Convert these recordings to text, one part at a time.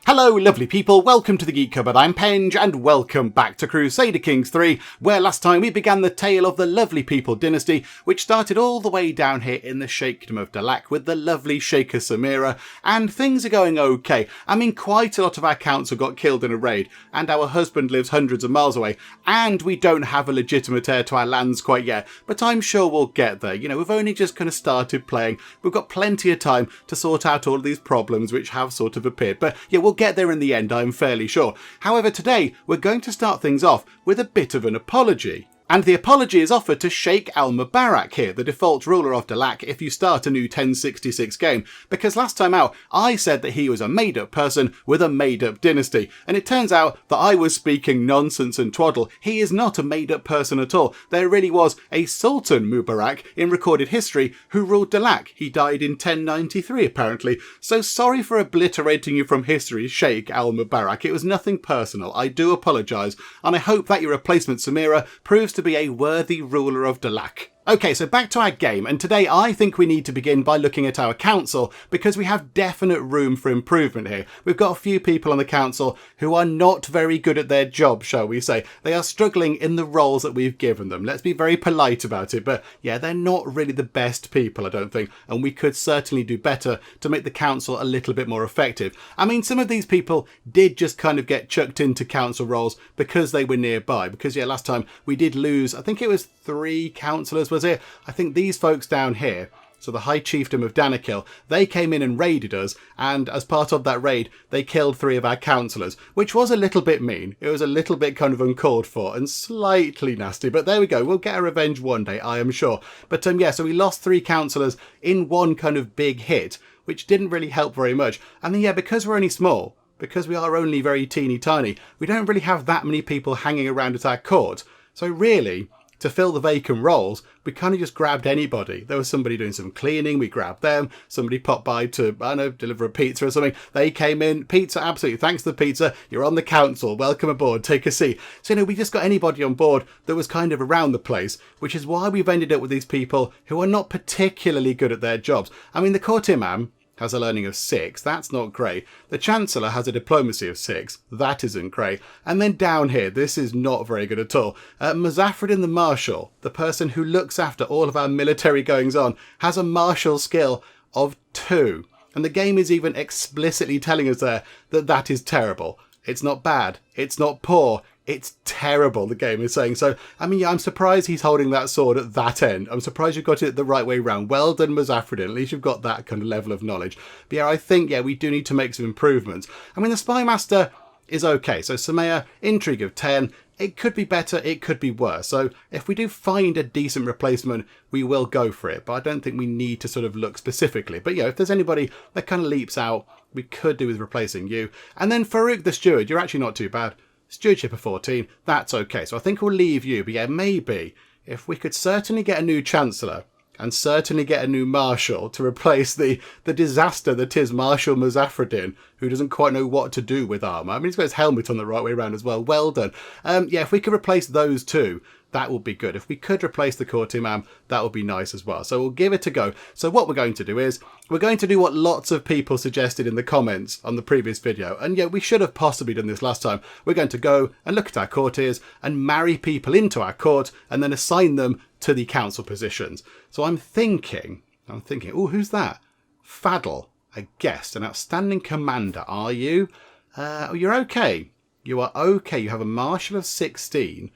Hello lovely people, welcome to the Geek Cupboard, I'm Penge, and welcome back to Crusader Kings 3, where last time we began the tale of the lovely people dynasty, which started all the way down here in the Sheikhdom of Dahlak with the lovely Shaker Samira, and things are going okay. I mean, quite a lot of our council got killed in a raid, and our husband lives hundreds of miles away, and we don't have a legitimate heir to our lands quite yet, but I'm sure we'll get there. You know, we've only just kind of started playing, we've got plenty of time to sort out all of these problems which have sort of appeared, but yeah, we'll get there in the end, I'm fairly sure. However, today we're going to start things off with a bit of an apology. And the apology is offered to Sheikh Al-Mubarak here, the default ruler of Dahlak, if you start a new 1066 game, because last time out I said that he was a made-up person with a made-up dynasty, and it turns out that I was speaking nonsense and twaddle. He is not a made-up person at all. There really was a Sultan Mubarak in recorded history who ruled Dahlak. He died in 1093 apparently, so sorry for obliterating you from history, Sheikh Al-Mubarak. It was nothing personal. I do apologise, and I hope that your replacement Samira proves to be a worthy ruler of Dahlak. Okay, so back to our game, and today I think we need to begin by looking at our council, because we have definite room for improvement here. We've got a few people on the council who are not very good at their job, shall we say. They are struggling in the roles that we've given them. Let's be very polite about it, but yeah, they're not really the best people, I don't think, and we could certainly do better to make the council a little bit more effective. I mean, some of these people did just kind of get chucked into council roles because they were nearby, because yeah, last time we did lose, I think it was 3 councillors, was it? I think these folks down here, so the High Chiefdom of Danikil, they came in and raided us, and as part of that raid they killed 3 of our councillors, which was a little bit mean. It was a little bit kind of uncalled for and slightly nasty, but there we go, we'll get our revenge one day, I am sure. But yeah, so we lost 3 councillors in one kind of big hit, which didn't really help very much. And then yeah, because we're only small, because we are only very teeny tiny, we don't really have that many people hanging around at our court. So really, to fill the vacant roles, we kind of just grabbed anybody. There was somebody doing some cleaning, we grabbed them. Somebody popped by to, I don't know, deliver a pizza or something. They came in, pizza, absolutely, thanks to the pizza, you're on the council, welcome aboard, take a seat. So, you know, we just got anybody on board that was kind of around the place, which is why we've ended up with these people who are not particularly good at their jobs. I mean, the court imam has a learning of 6, that's not great. The Chancellor has a diplomacy of 6, that isn't great. And then down here, this is not very good at all. Muzaffredin the Marshal, the person who looks after all of our military goings on, has a martial skill of 2. And the game is even explicitly telling us there that that is terrible. It's not bad, it's not poor, it's terrible, the game is saying. So, I mean, yeah, I'm surprised he's holding that sword at that end. I'm surprised you got it the right way round. Well done, Muzaffredin. At least you've got that kind of level of knowledge. But yeah, I think, yeah, we do need to make some improvements. I mean, the Spy Master is okay. So, Samira, intrigue of 10. It could be better, it could be worse. So, if we do find a decent replacement, we will go for it. But I don't think we need to sort of look specifically. But yeah, if there's anybody that kind of leaps out, we could do with replacing you. And then Farouk the Steward, you're actually not too bad. Stewardship of 14, that's okay. So I think we'll leave you, but yeah, maybe if we could certainly get a new Chancellor and certainly get a new Marshal to replace the disaster that is Marshal Muzaffredin, who doesn't quite know what to do with armour. I mean, he's got his helmet on the right way around as well. Well done. Yeah, if we could replace those 2, that would be good. If we could replace the court imam, that would be nice as well. So we'll give it a go. So what we're going to do is, we're going to do what lots of people suggested in the comments on the previous video. And yeah, we should have possibly done this last time. We're going to go and look at our courtiers and marry people into our court and then assign them to the council positions. So I'm thinking, oh, who's that? Fadl, a guest, an outstanding commander, are you? Oh, you're okay. You are okay. You have a marshal of 16.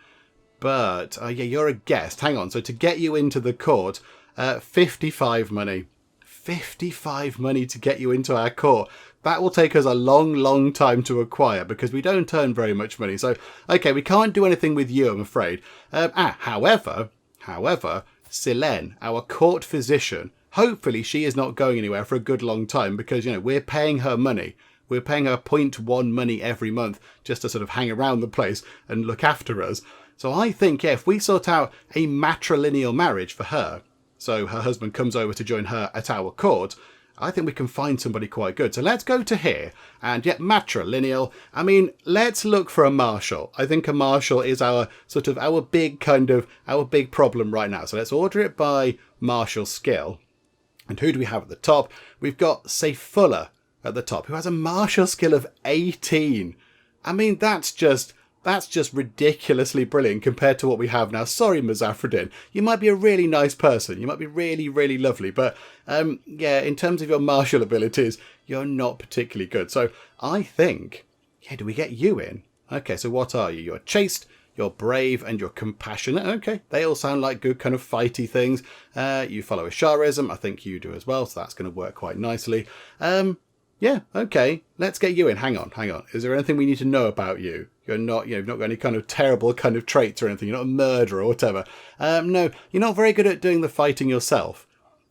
But, yeah, you're a guest. Hang on. So to get you into the court, 55 money. 55 money to get you into our court. That will take us a long, long time to acquire because we don't earn very much money. So, okay, we can't do anything with you, I'm afraid. However, Silene, our court physician, hopefully she is not going anywhere for a good long time because, you know, we're paying her money. We're paying her 0.1 money every month just to sort of hang around the place and look after us. So I think, yeah, if we sort out a matrilineal marriage for her, so her husband comes over to join her at our court, I think we can find somebody quite good. So let's go to here and yeah, matrilineal. I mean, let's look for a marshal. I think a marshal is our sort of our big problem right now. So let's order it by marshal skill. And who do we have at the top? We've got Saifullah at the top, who has a martial skill of 18. I mean, that's just ridiculously brilliant compared to what we have now. Sorry, Muzaffredin. You might be a really nice person. You might be really, really lovely. But, yeah, in terms of your martial abilities, you're not particularly good. So I think, yeah, do we get you in? Okay, so what are you? You're chaste, you're brave, and you're compassionate. Okay, they all sound like good kind of fighty things. You follow Asharism. I think you do as well, so that's going to work quite nicely. Yeah, okay, let's get you in. Hang on. Is there anything we need to know about you? You're not, you've not got any kind of terrible kind of traits or anything. You're not a murderer or whatever. No, you're not very good at doing the fighting yourself.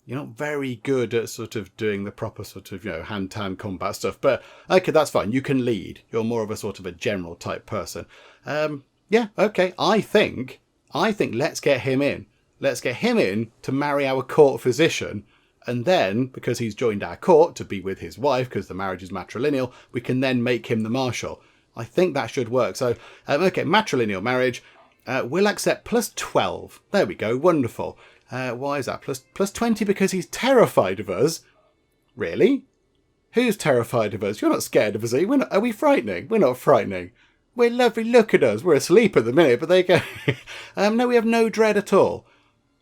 You're not very good at sort of doing the proper sort of, hand-to-hand combat stuff. But, okay, that's fine. You can lead. You're more of a sort of a general type person. Yeah, okay, I think let's get him in. Let's get him in to marry our court physician. And then, because he's joined our court to be with his wife, because the marriage is matrilineal, we can then make him the marshal. I think that should work. So, okay, matrilineal marriage. We'll accept plus 12. There we go. Wonderful. Why is that? Plus 20 because he's terrified of us. Really? Who's terrified of us? You're not scared of us, are you? Are we frightening? We're not frightening. We're lovely. Look at us. We're asleep at the minute, but they go... no, we have no dread at all.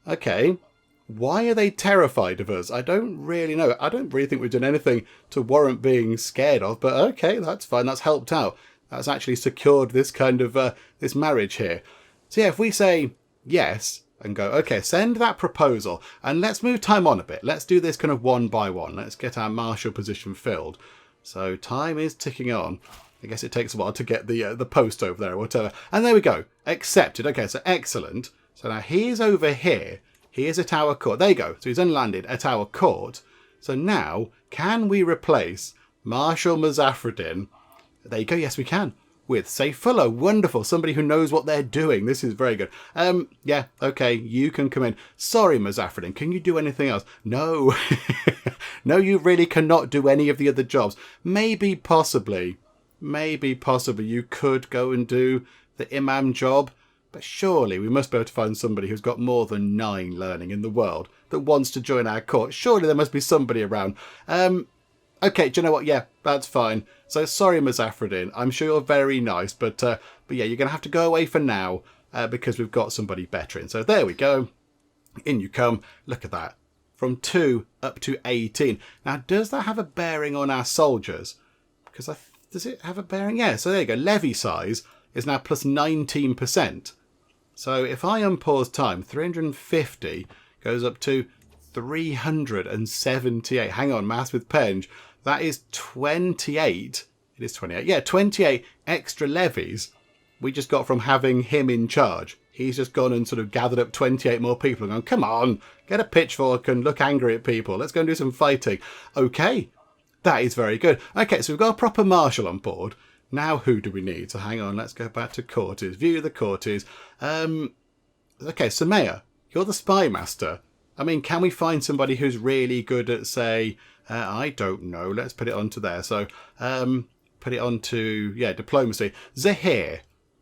Okay. Why are they terrified of us? I don't really know. I don't really think we've done anything to warrant being scared of, but okay, that's fine. That's helped out. That's actually secured this kind of, this marriage here. So yeah, if we say yes and go, okay, send that proposal and let's move time on a bit. Let's do this kind of one by one. Let's get our marshal position filled. So time is ticking on. I guess it takes a while to get the post over there or whatever. And there we go. Accepted. Okay, so excellent. So now he's over here. He is at our court. There you go. So he's unlanded at our court. So now, can we replace Marshal Muzaffredin? There you go. Yes, we can. With Sayfullah. Wonderful. Somebody who knows what they're doing. This is very good. Yeah, okay. You can come in. Sorry, Muzaffredin. Can you do anything else? No. No, you really cannot do any of the other jobs. Maybe, possibly you could go and do the imam job. But surely we must be able to find somebody who's got more than 9 learning in the world that wants to join our court. Surely there must be somebody around. Okay, do you know what? Yeah, that's fine. So sorry, Muzaffredin. I'm sure you're very nice, but yeah, you're going to have to go away for now because we've got somebody better in. So there we go. In you come. Look at that. From 2 up to 18. Now, does that have a bearing on our soldiers? Because does it have a bearing? Yeah, so there you go. Levy size is now plus 19%. So if I unpause time, 350 goes up to 378. Hang on, maths with Penge. That is 28. It is 28. Yeah, 28 extra levies we just got from having him in charge. He's just gone and sort of gathered up 28 more people and gone, come on, get a pitchfork and look angry at people. Let's go and do some fighting. Okay, that is very good. Okay, so we've got a proper marshal on board. Now who do we need? So hang on, let's go back to courtiers. View the courtiers. Okay, Samira, you're the spy master. I mean, can we find somebody who's really good at, say, I don't know, let's put it onto there. So put it onto, yeah, diplomacy. Zahir.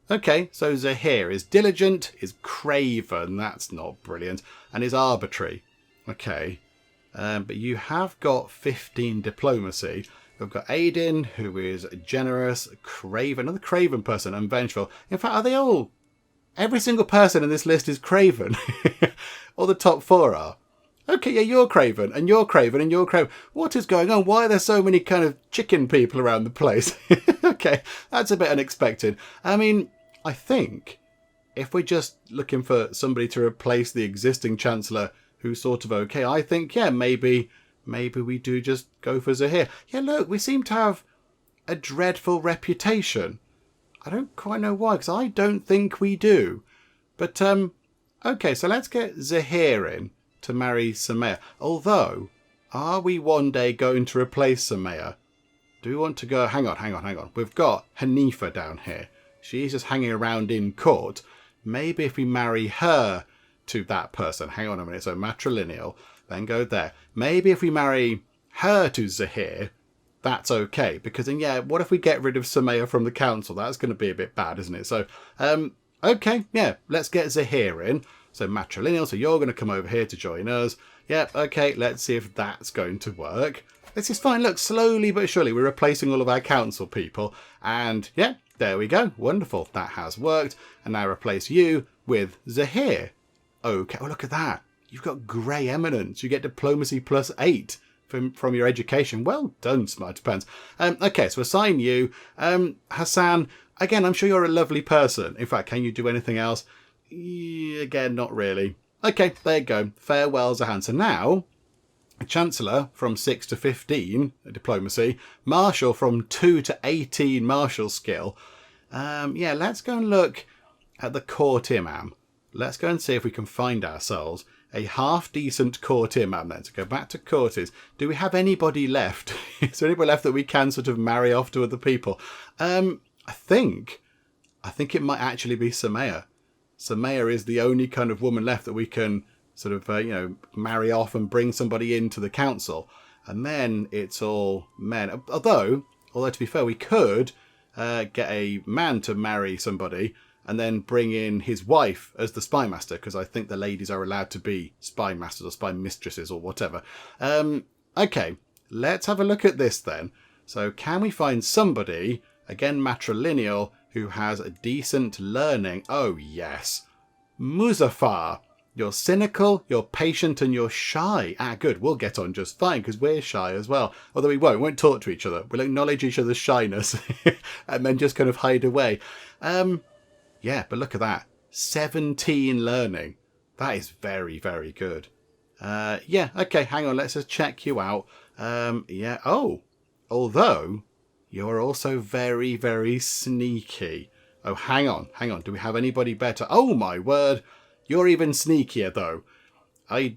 Okay, so Zahir is diligent, is craven, that's not brilliant, and is arbitrary. Okay, but you have got 15 diplomacy. We've got Aiden, who is generous, craven, another craven person, and vengeful. In fact, are they all... Every single person in this list is craven. Or the top 4 are. Okay, yeah, you're craven, and you're craven, and you're craven. What is going on? Why are there so many kind of chicken people around the place? Okay, that's a bit unexpected. I mean, I think if we're just looking for somebody to replace the existing Chancellor who's sort of okay, I think, yeah, maybe we do just go for Zahir. Yeah, look, we seem to have a dreadful reputation. I don't quite know why, because I don't think we do. But, okay, so let's get Zahir in to marry Samira. Although, are we one day going to replace Samira? Do we want to go... Hang on. We've got Hanifa down here. She's just hanging around in court. Maybe if we marry her to that person... Hang on a minute. So matrilineal... Then go there. Maybe if we marry her to Zahir, that's okay. Because then, yeah, what if we get rid of Samira from the council? That's going to be a bit bad, isn't it? So, okay, yeah, let's get Zahir in. So matrilineal, so you're going to come over here to join us. Yep, okay, let's see if that's going to work. this is fine. Look, slowly but surely we're replacing all of our council people. And yeah, there we go. Wonderful. That has worked. And now replace you with Zahir. Okay. Oh, look at that. You've got grey eminence. You get diplomacy +8 from your education. Well done, Smarty Pants. Okay, so assign you. Hassan, again, I'm sure you're a lovely person. In fact, can you do anything else? Again, not really. Okay, there you go. Farewell, Zahan. So now, Chancellor from 6 to 15 diplomacy. Marshal from 2 to 18 martial skill. Yeah, let's go and look at the court imam. Let's go and see if we can find ourselves a half-decent court imam then. So go back to courtiers. Do we have anybody left? Is there anybody left that we can sort of marry off to other people? I think it might actually be Samira. Samira is the only kind of woman left that we can sort of, marry off and bring somebody into the council. And then it's all men. Although to be fair, we could get a man to marry somebody and then bring in his wife as the spy master, because I think the ladies are allowed to be spy masters or spy mistresses or whatever. Okay, let's have a look at this then. So can we find somebody, again matrilineal, who has a decent learning? Oh yes, Muzaffar. You're cynical, you're patient, and you're shy. Good, we'll get on just fine, because we're shy as well. Although we won't talk to each other. We'll acknowledge each other's shyness and then just kind of hide away. Yeah, but look at that. 17 learning. That is very, very good. Yeah, okay, hang on. Let's just check you out. Yeah, although you're also very, very sneaky. Oh, hang on. Do we have anybody better? Oh, my word. You're even sneakier, though. I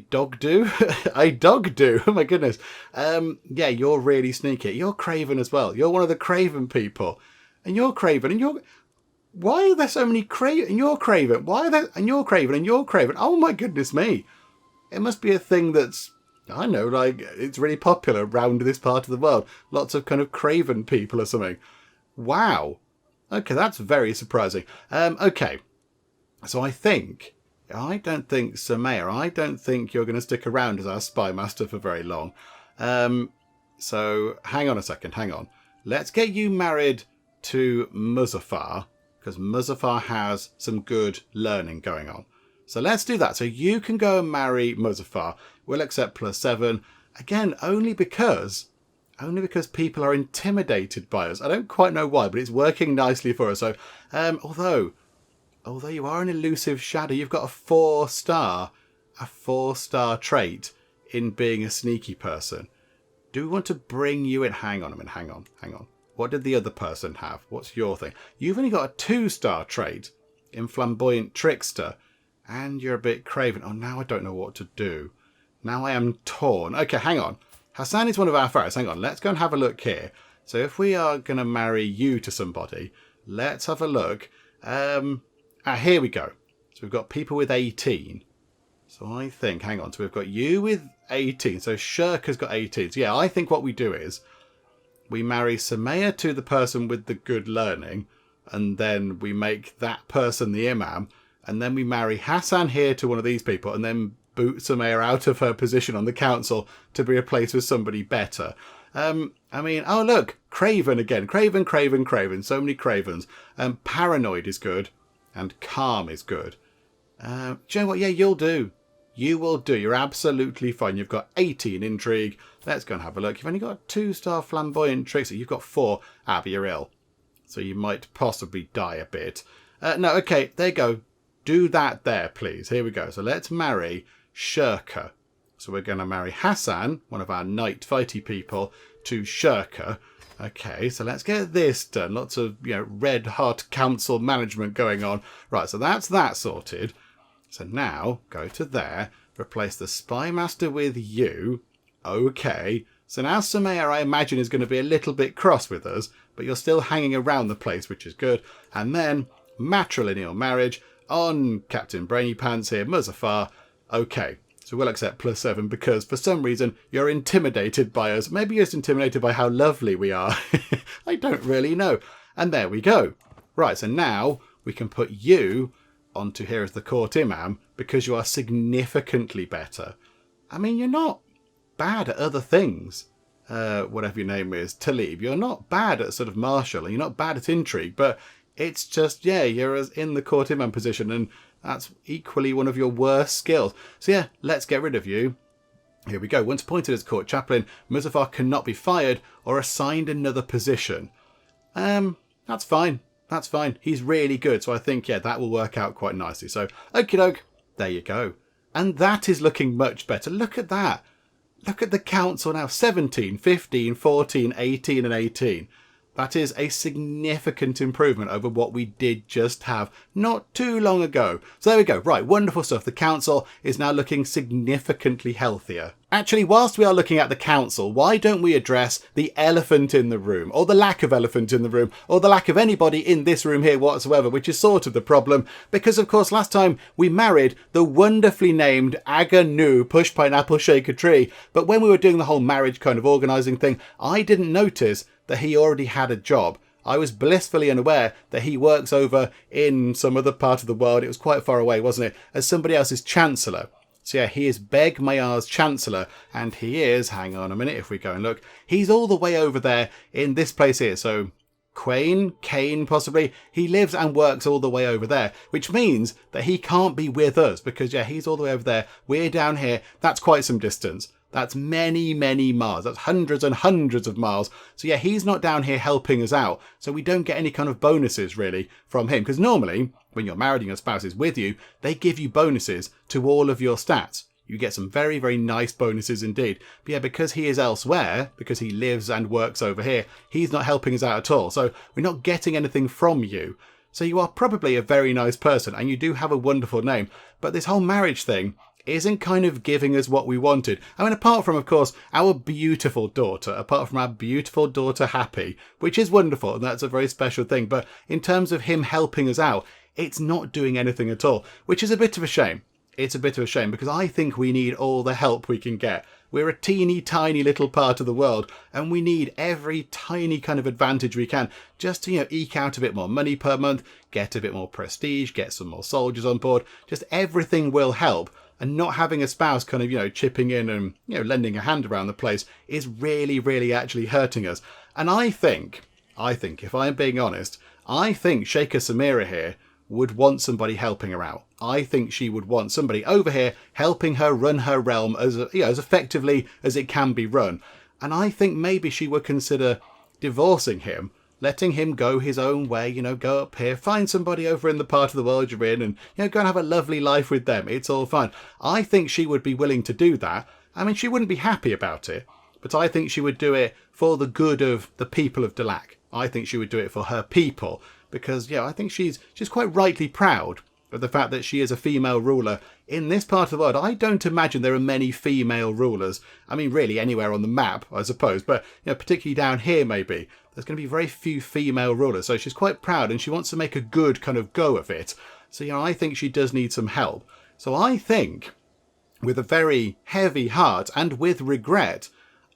dog do? I dog do. Oh, my goodness. Yeah, you're really sneaky. You're Craven as well. You're one of the Craven people. And you're Craven, and you're... Why are there so many Craven? And you're Craven. Why are there... And you're Craven, and you're Craven. Oh, my goodness me. It must be a thing that's... I know, like, it's really popular around this part of the world. Lots of kind of Craven people or something. Wow. Okay, that's very surprising. Okay. So I don't think, Samira, I don't think you're going to stick around as our spy master for very long. So hang on a second, hang on. Let's get you married to Muzaffar, because Muzaffar has some good learning going on. So let's do that. So you can go and marry Muzaffar. We'll accept +7. Again, only because people are intimidated by us. I don't quite know why, but it's working nicely for us. So, although you are an elusive shadow, you've got a 4-star trait in being a sneaky person. Do we want to bring you in? Hang on. What did the other person have? What's your thing? You've only got a 2-star trait in flamboyant trickster, and you're a bit Craven. Oh, now I don't know what to do. Now I am torn. Okay, hang on. Hassan is one of our pharaohs. Hang on, let's go and have a look here. So if we are going to marry you to somebody, let's have a look. Here we go. So we've got people with 18. So I think, hang on, so we've got you with 18. So Shirka's got 18. So yeah, I think what we do is we marry Samira to the person with the good learning, and then we make that person the imam, and then we marry Hassan here to one of these people, and then boot Samira out of her position on the council to be replaced with somebody better. I mean, oh look, Craven again. Craven. So many Cravens. Paranoid is good. And calm is good. Do you know what? Yeah, you'll do. You will do. You're absolutely fine. You've got 18 intrigue. Let's go and have a look. You've only got a 2-star flamboyant trickster. You've got 4. But you're ill. So you might possibly die a bit. No, okay, there you go. Do that there, please. Here we go. So let's marry Shirka. So we're going to marry Hassan, one of our knight fighty people, to Shirka. Okay, so let's get this done. Lots of, red hot council management going on. Right, so that's that sorted. So now, go to there. Replace the spy master with you. Okay. So now Samira, I imagine, is going to be a little bit cross with us, but you're still hanging around the place, which is good. And then, matrilineal marriage on Captain Brainy Pants here, Muzaffar. Okay. So we'll accept +7 because for some reason you're intimidated by us. Maybe you're just intimidated by how lovely we are. I don't really know. And there we go. Right, so now we can put you onto here as the court imam because you are significantly better. I mean, you're not bad at other things. whatever your name is, Talib. You're not bad at sort of martial, and you're not bad at intrigue, but it's just, yeah, you're in the court imam position, and that's equally one of your worst skills. So yeah, let's get rid of you. Here we go. Once appointed as court chaplain, Muzaffar cannot be fired or assigned another position. That's fine. That's fine. He's really good. So I think, yeah, that will work out quite nicely. So, okie doke, there you go. And that is looking much better. Look at that. Look at the council now. 17, 15, 14, 18 and 18. That is a significant improvement over what we did just have not too long ago. So there we go. Right, wonderful stuff. The council is now looking significantly healthier. Actually, whilst we are looking at the council, why don't we address the elephant in the room, or the lack of elephant in the room, or the lack of anybody in this room here whatsoever, which is sort of the problem, because of course last time we married the wonderfully named Aganu Push Pineapple Shaker Tree, but when we were doing the whole marriage kind of organising thing, I didn't notice that he already had a job. I was blissfully unaware that he works over in some other part of the world. It was quite far away, wasn't it? As somebody else's chancellor. So yeah, he is Beg Mayar's chancellor, and he is, hang on a minute, if we go and look, he's all the way over there in this place here. So Kane possibly, he lives and works all the way over there, which means that he can't be with us because yeah, he's all the way over there. We're down here. That's quite some distance. That's many, many miles. That's hundreds and hundreds of miles. So yeah, he's not down here helping us out. So we don't get any kind of bonuses really from him. Because normally when you're married and your spouse is with you, they give you bonuses to all of your stats. You get some very, very nice bonuses indeed. But yeah, because he is elsewhere, because he lives and works over here, he's not helping us out at all. So we're not getting anything from you. So you are probably a very nice person and you do have a wonderful name. But this whole marriage thing isn't kind of giving us what we wanted. I mean, apart from, of course, our beautiful daughter, Happy, which is wonderful, and that's a very special thing. But in terms of him helping us out, it's not doing anything at all, which is a bit of a shame. It's a bit of a shame because I think we need all the help we can get. We're a teeny tiny little part of the world and we need every tiny kind of advantage we can just to, you know, eke out a bit more money per month, get a bit more prestige, get some more soldiers on board. Just everything will help. And not having a spouse kind of, you know, chipping in and, you know, lending a hand around the place is really, really actually hurting us. And I think, if I'm being honest, I think Shaker Samira here would want somebody helping her out. I think she would want somebody over here helping her run her realm as, you know, as effectively as it can be run. And I think maybe she would consider divorcing him, letting him go his own way, you know, go up here, find somebody over in the part of the world you're in and, you know, go and have a lovely life with them. It's all fine. I think she would be willing to do that. I mean, she wouldn't be happy about it, but I think she would do it for the good of the people of Dahlak. I think she would do it for her people because, yeah, I think she's quite rightly proud of the fact that she is a female ruler in this part of the world. I don't imagine there are many female rulers. I mean, really anywhere on the map, I suppose, but, you know, particularly down here maybe. There's going to be very few female rulers, so she's quite proud and she wants to make a good kind of go of it. So, you know, I think she does need some help. So I think, with a very heavy heart and with regret,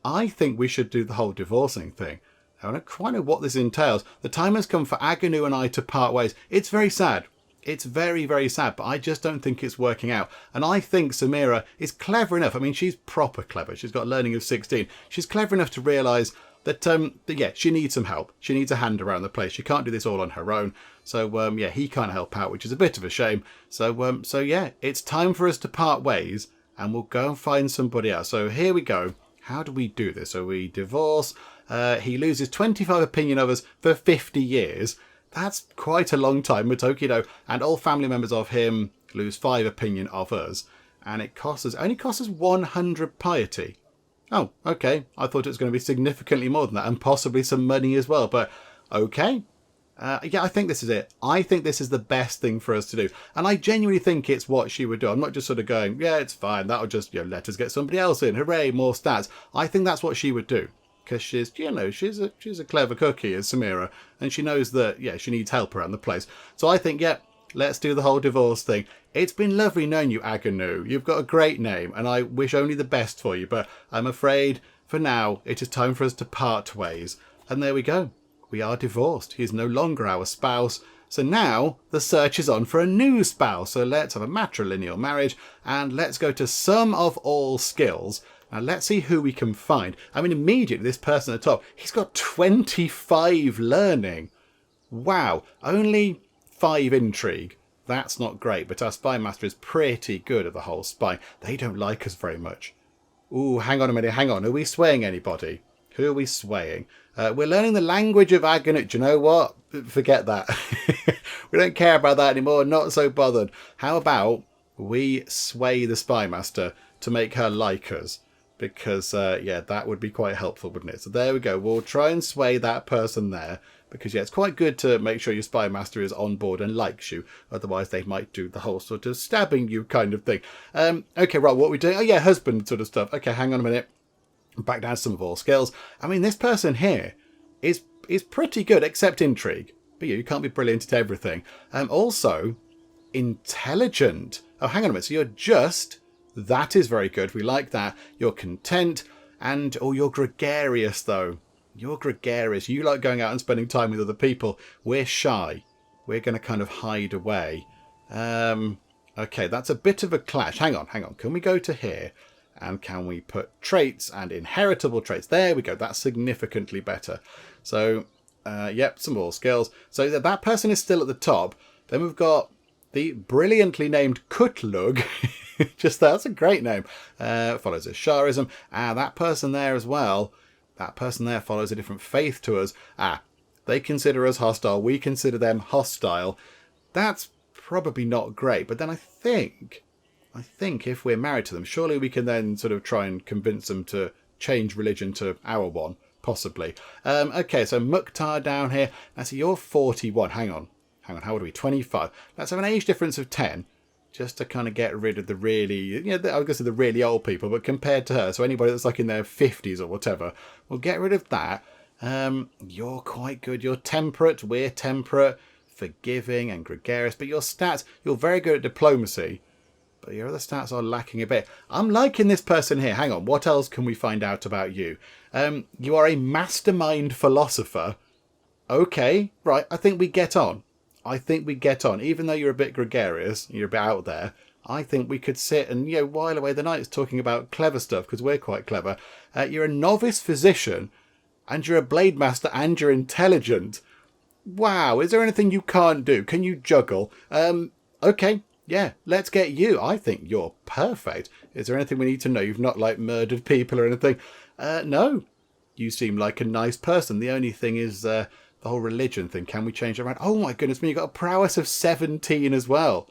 I think we should do the whole divorcing thing. I don't quite know what this entails. The time has come for Aganu and I to part ways. It's very sad. It's very, very sad, but I just don't think it's working out. And I think Samira is clever enough. I mean, she's proper clever. She's got learning of 16. She's clever enough to realise that, yeah, she needs some help. She needs a hand around the place. She can't do this all on her own. So, yeah, he can't help out, which is a bit of a shame. So, yeah, it's time for us to part ways and we'll go and find somebody else. So here we go. How do we do this? So we divorce. He loses 25 opinion of us for 50 years. That's quite a long time, but Tokido. And all family members of him lose 5 opinion of us. And it only costs us 100 piety. Oh, okay. I thought it was going to be significantly more than that and possibly some money as well. But okay. Yeah, I think this is it. I think this is the best thing for us to do. And I genuinely think it's what she would do. I'm not just sort of going, yeah, it's fine. That'll just, you know, let us get somebody else in. Hooray, more stats. I think that's what she would do. Because she's, you know, she's a clever cookie, as Samira. And she knows that, yeah, she needs help around the place. So I think, yeah, let's do the whole divorce thing. It's been lovely knowing you, Aganu. You've got a great name, and I wish only the best for you. But I'm afraid, for now, it is time for us to part ways. And there we go. We are divorced. He is no longer our spouse. So now the search is on for a new spouse. So let's have a matrilineal marriage, and let's go to sum of all skills. Now let's see who we can find. I mean, immediately this person at the top, he's got 25 learning. Wow, only 5 intrigue. That's not great, but our spy master is pretty good at the whole spy. They don't like us very much. Ooh, hang on a minute, hang on. Are we swaying anybody? Who are we swaying? We're learning the language of Aghanim. Do you know what? Forget that. We don't care about that anymore. Not so bothered. How about we sway the spy master to make her like us? Because, yeah, that would be quite helpful, wouldn't it? So there we go. We'll try and sway that person there. Because, yeah, it's quite good to make sure your spy master is on board and likes you. Otherwise, they might do the whole sort of stabbing you kind of thing. Okay, right, what are we doing? Oh, yeah, husband sort of stuff. Okay, hang on a minute. Back down to some of all skills. I mean, this person here is pretty good, except intrigue. But you can't be brilliant at everything. Also, intelligent. Oh, hang on a minute. So you're just... That is very good. We like that. You're content. And, oh, you're gregarious, though. You're gregarious. You like going out and spending time with other people. We're shy. We're going to kind of hide away. Okay, that's a bit of a clash. Hang on. Can we go to here? And can we put traits and inheritable traits? There we go. That's significantly better. So, yep, some more skills. So that person is still at the top. Then we've got the brilliantly named Kutlug. Just that's a great name. Follows a Sharism. That person there as well. That person there follows a different faith to us. They consider us hostile. We consider them hostile. That's probably not great. But then I think if we're married to them, surely we can then sort of try and convince them to change religion to our one, possibly. Okay, so Mukhtar down here. Now, so you're 41. Hang on. How old are we? 25. Let's have an age difference of 10. Just to kind of get rid of the really, I was going to say the really old people, but compared to her, so anybody that's like in their 50s or whatever, we'll get rid of that. You're quite good. You're temperate. We're temperate, forgiving and gregarious. But your stats, you're very good at diplomacy. But your other stats are lacking a bit. I'm liking this person here. Hang on. What else can we find out about you? You are a mastermind philosopher. Okay, right. I think we get on. Even though you're a bit gregarious, you're a bit out there, I think we could sit and, while away the nights talking about clever stuff, because we're quite clever. You're a novice physician, and you're a blade master, and you're intelligent. Wow, is there anything you can't do? Can you juggle? Okay, yeah, let's get you. I think you're perfect. Is there anything we need to know? You've not, murdered people or anything? No. You seem like a nice person. The only thing is... the whole religion thing, can we change it around? Oh my goodness me, you've got a prowess of 17 as well.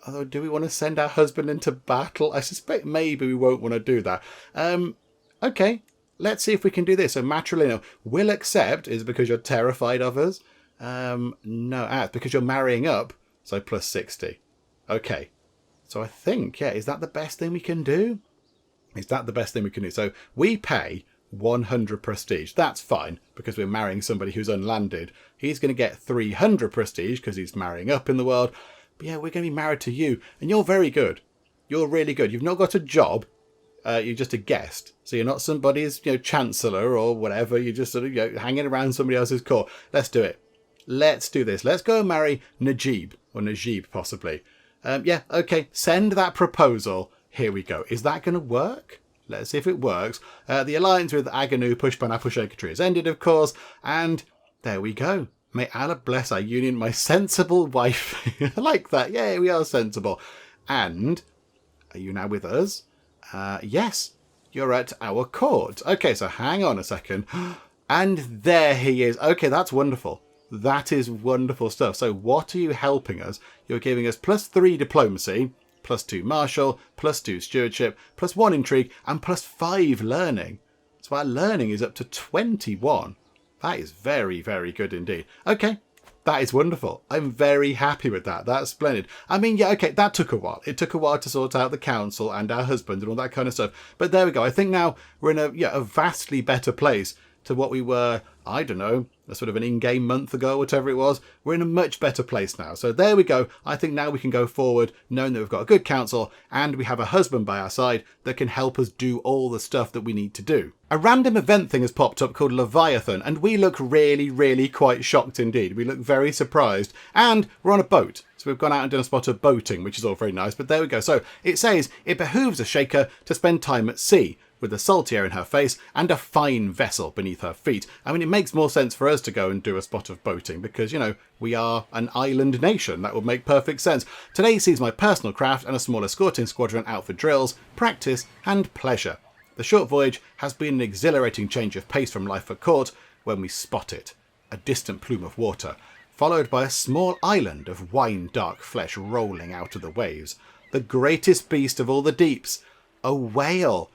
Although, do we want to send our husband into battle? I suspect maybe we won't want to do that. Okay, let's see if we can do this. So matrilineal, will accept is because you're terrified of us. No, it's because you're marrying up. So plus 60. Okay, so I think, is that the best thing we can do? So we pay 100 prestige. That's fine, because we're marrying somebody who's unlanded. He's going to get 300 prestige because he's marrying up in the world. But yeah, we're going to be married to you, and you're very good. You're really good. You've not got a job. You're just a guest. So you're not somebody's, chancellor or whatever. You're just sort of hanging around somebody else's court. Let's do it. Let's do this. Let's go and marry Najib, or Najib possibly. Yeah, okay. Send that proposal. Here we go. Is that going to work? Let's see if it works. The alliance with Aghanim Pushpan-Apushekatri has ended, of course. And there we go. May Allah bless our union, my sensible wife. I like that. Yeah, we are sensible. And are you now with us? Yes, you're at our court. Okay, so hang on a second. And there he is. Okay, that's wonderful. That is wonderful stuff. So what are you helping us? You're giving us +3 diplomacy, +2 martial, +2 stewardship, +1 intrigue, and +5 learning. So our learning is up to 21. That is very, very good indeed. Okay, that is wonderful. I'm very happy with that. That's splendid. I mean, yeah, okay, that took a while. It took a while to sort out the council and our husband and all that kind of stuff. But there we go. I think now we're in a vastly better place to what we were, I don't know, a sort of an in-game month ago, whatever it was. We're in a much better place now. So there we go. I think now we can go forward knowing that we've got a good council and we have a husband by our side that can help us do all the stuff that we need to do. A random event thing has popped up called Leviathan, and we look really, really quite shocked indeed. We look very surprised, and we're on a boat. So we've gone out and done a spot of boating, which is all very nice, but there we go. So it says, it behooves a shaker to spend time at sea. with a saltier in her face and a fine vessel beneath her feet. I mean, it makes more sense for us to go and do a spot of boating because, we are an island nation. That would make perfect sense. Today sees my personal craft and a small escorting squadron out for drills, practice and pleasure. The short voyage has been an exhilarating change of pace from life at court when we spot it, a distant plume of water, followed by a small island of wine-dark flesh rolling out of the waves. The greatest beast of all the deeps, a whale.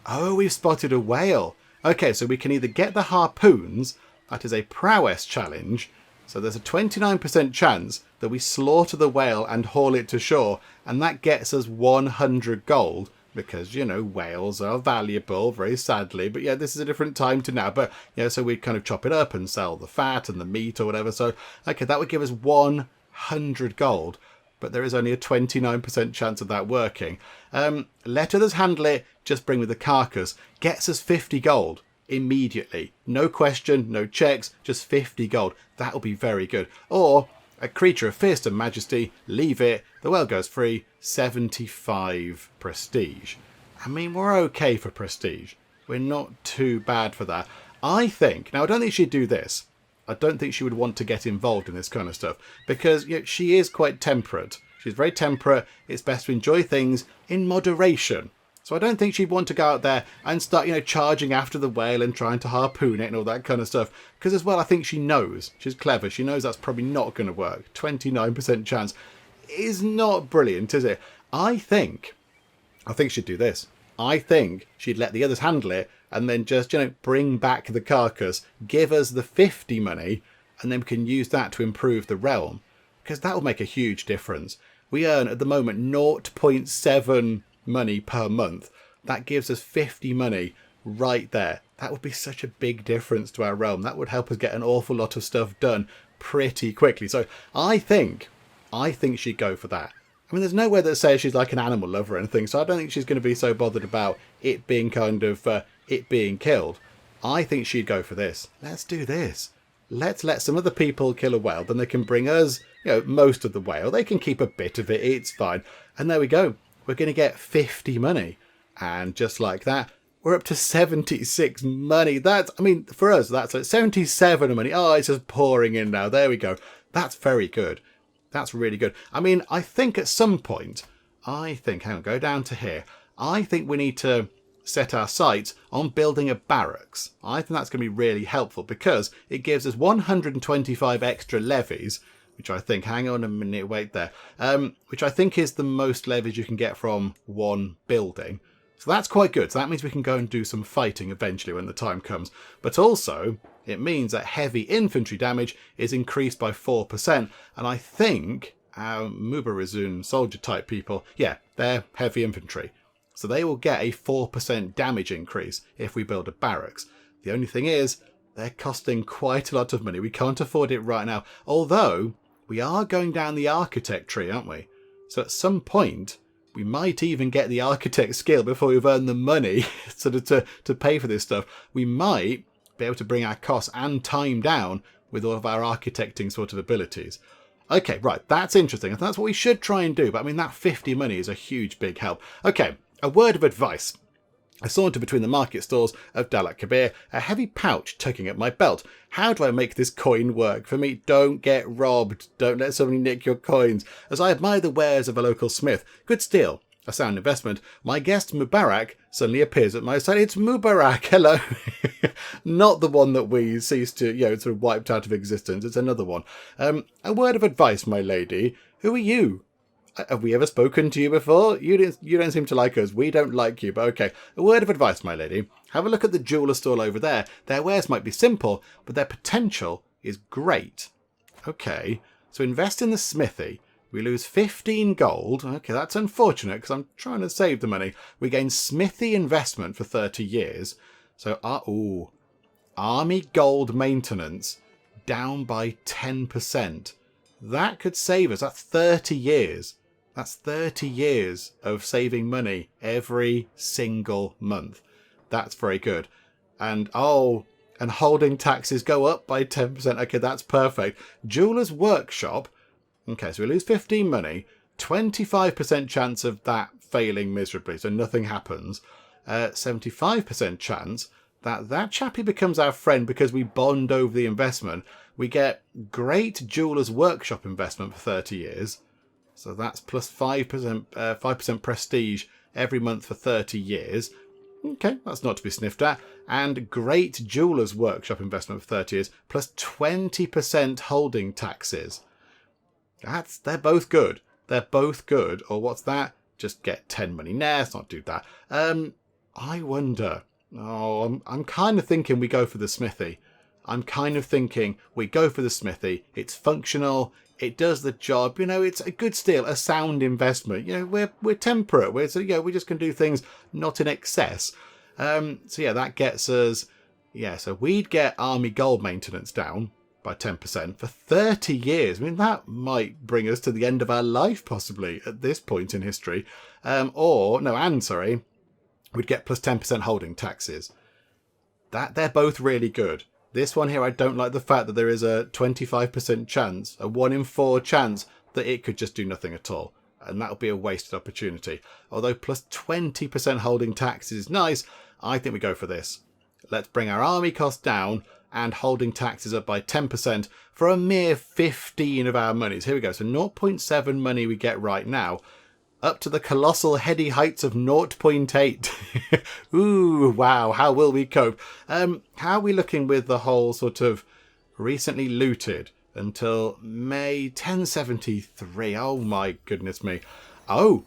Oh, we've spotted a whale. Okay, so we can either get the harpoons, that is a prowess challenge, so there's a 29% chance that we slaughter the whale and haul it to shore, and that gets us 100 gold, because, whales are valuable, very sadly. But yeah, this is a different time to now. But yeah, so we kind of chop it up and sell the fat and the meat or whatever. So, okay, that would give us 100 gold. But there is only a 29% chance of that working. Let others handle it, just bring with the carcass. Gets us 50 gold immediately. No question, no checks, just 50 gold. That'll be very good. Or a creature of fearsome majesty, leave it, the whale goes free, 75 prestige. I mean, we're okay for prestige. We're not too bad for that. I think, now I don't think she'd do this. I don't think she would want to get involved in this kind of stuff because she is quite temperate. She's very temperate. It's best to enjoy things in moderation. So I don't think she'd want to go out there and start, charging after the whale and trying to harpoon it and all that kind of stuff. Because as well, I think she knows. She's clever. She knows that's probably not going to work. 29% chance is not brilliant, is it? I think she'd do this. I think she'd let the others handle it and then just, bring back the carcass, give us the 50 money, and then we can use that to improve the realm. Because that will make a huge difference. We earn at the moment 0.7 money per month. That gives us 50 money right there. That would be such a big difference to our realm. That would help us get an awful lot of stuff done pretty quickly. So I think she'd go for that. I mean, there's nowhere that says she's like an animal lover or anything, so I don't think she's going to be so bothered about it being it being killed. I think she'd go for this. Let's do this. Let's let some other people kill a whale, then they can bring us, most of the whale. They can keep a bit of it, it's fine. And there we go. We're going to get 50 money. And just like that, we're up to 76 money. For us, that's like 77 money. Oh, it's just pouring in now. There we go. That's very good. That's really good. I think at some point, go down to here. I think we need to set our sights on building a barracks. I think that's going to be really helpful because it gives us 125 extra levies, which I think, hang on a minute, wait there, which I think is the most levies you can get from one building. So that's quite good. So that means we can go and do some fighting eventually when the time comes. But also, it means that heavy infantry damage is increased by 4%. And I think our Mubarazun soldier type people, they're heavy infantry. So they will get a 4% damage increase if we build a barracks. The only thing is, they're costing quite a lot of money. We can't afford it right now. Although, we are going down the architect tree, aren't we? So at some point, we might even get the architect skill before we've earned the money to pay for this stuff. We might be able to bring our costs and time down with all of our architecting sort of abilities. Okay, right, that's interesting. I think that's what we should try and do. But that 50 money is a huge, big help. Okay, a word of advice. I saunter between the market stalls of Dahlak Kabir, a heavy pouch tugging at my belt. How do I make this coin work for me? Don't get robbed. Don't let somebody nick your coins. As I admire the wares of a local smith, good steal, a sound investment, my guest Mubarak suddenly appears at my side. It's Mubarak, hello. Not the one that we ceased to, sort of wiped out of existence. It's another one. A word of advice, my lady. Who are you? Have we ever spoken to you before? You don't seem to like us. We don't like you, but okay. A word of advice, my lady. Have a look at the jeweller stall over there. Their wares might be simple, but their potential is great. Okay, so invest in the smithy. We lose 15 gold. Okay, that's unfortunate because I'm trying to save the money. We gain smithy investment for 30 years. So, army gold maintenance down by 10%. That could save us. That's 30 years. That's 30 years of saving money every single month. That's very good. And holding taxes go up by 10%. Okay, that's perfect. Jeweller's workshop. Okay, so we lose 15 money. 25% chance of that failing miserably, so nothing happens. 75% chance that chappie becomes our friend because we bond over the investment. We get great jeweler's workshop investment for 30 years. So that's plus 5% prestige every month for 30 years. Okay, that's not to be sniffed at. And great jeweler's workshop investment for 30 years, plus 20% holding taxes. They're both good. They're both good. Or what's that? Just get 10 money. Nah, let's not do that. I wonder. Oh, I'm kind of thinking we go for the smithy. I'm kind of thinking we go for the smithy. It's functional. It does the job. It's a good steal, a sound investment. We're temperate. We're just going to do things not in excess. So yeah, that gets us. Yeah, so we'd get army gold maintenance down by 10% for 30 years. I mean, that might bring us to the end of our life, possibly, at this point in history. We'd get plus 10% holding taxes. They're both really good. This one here, I don't like the fact that there is a 25% chance, a 1 in 4 chance that it could just do nothing at all. And that would be a wasted opportunity. Although plus 20% holding taxes is nice, I think we go for this. Let's bring our army cost down and holding taxes up by 10% for a mere 15 of our monies. Here we go. So 0.7 money we get right now, up to the colossal heady heights of 0.8. Ooh, wow. How will we cope? How are we looking with the whole sort of recently looted until May 1073? Oh, my goodness me. Oh,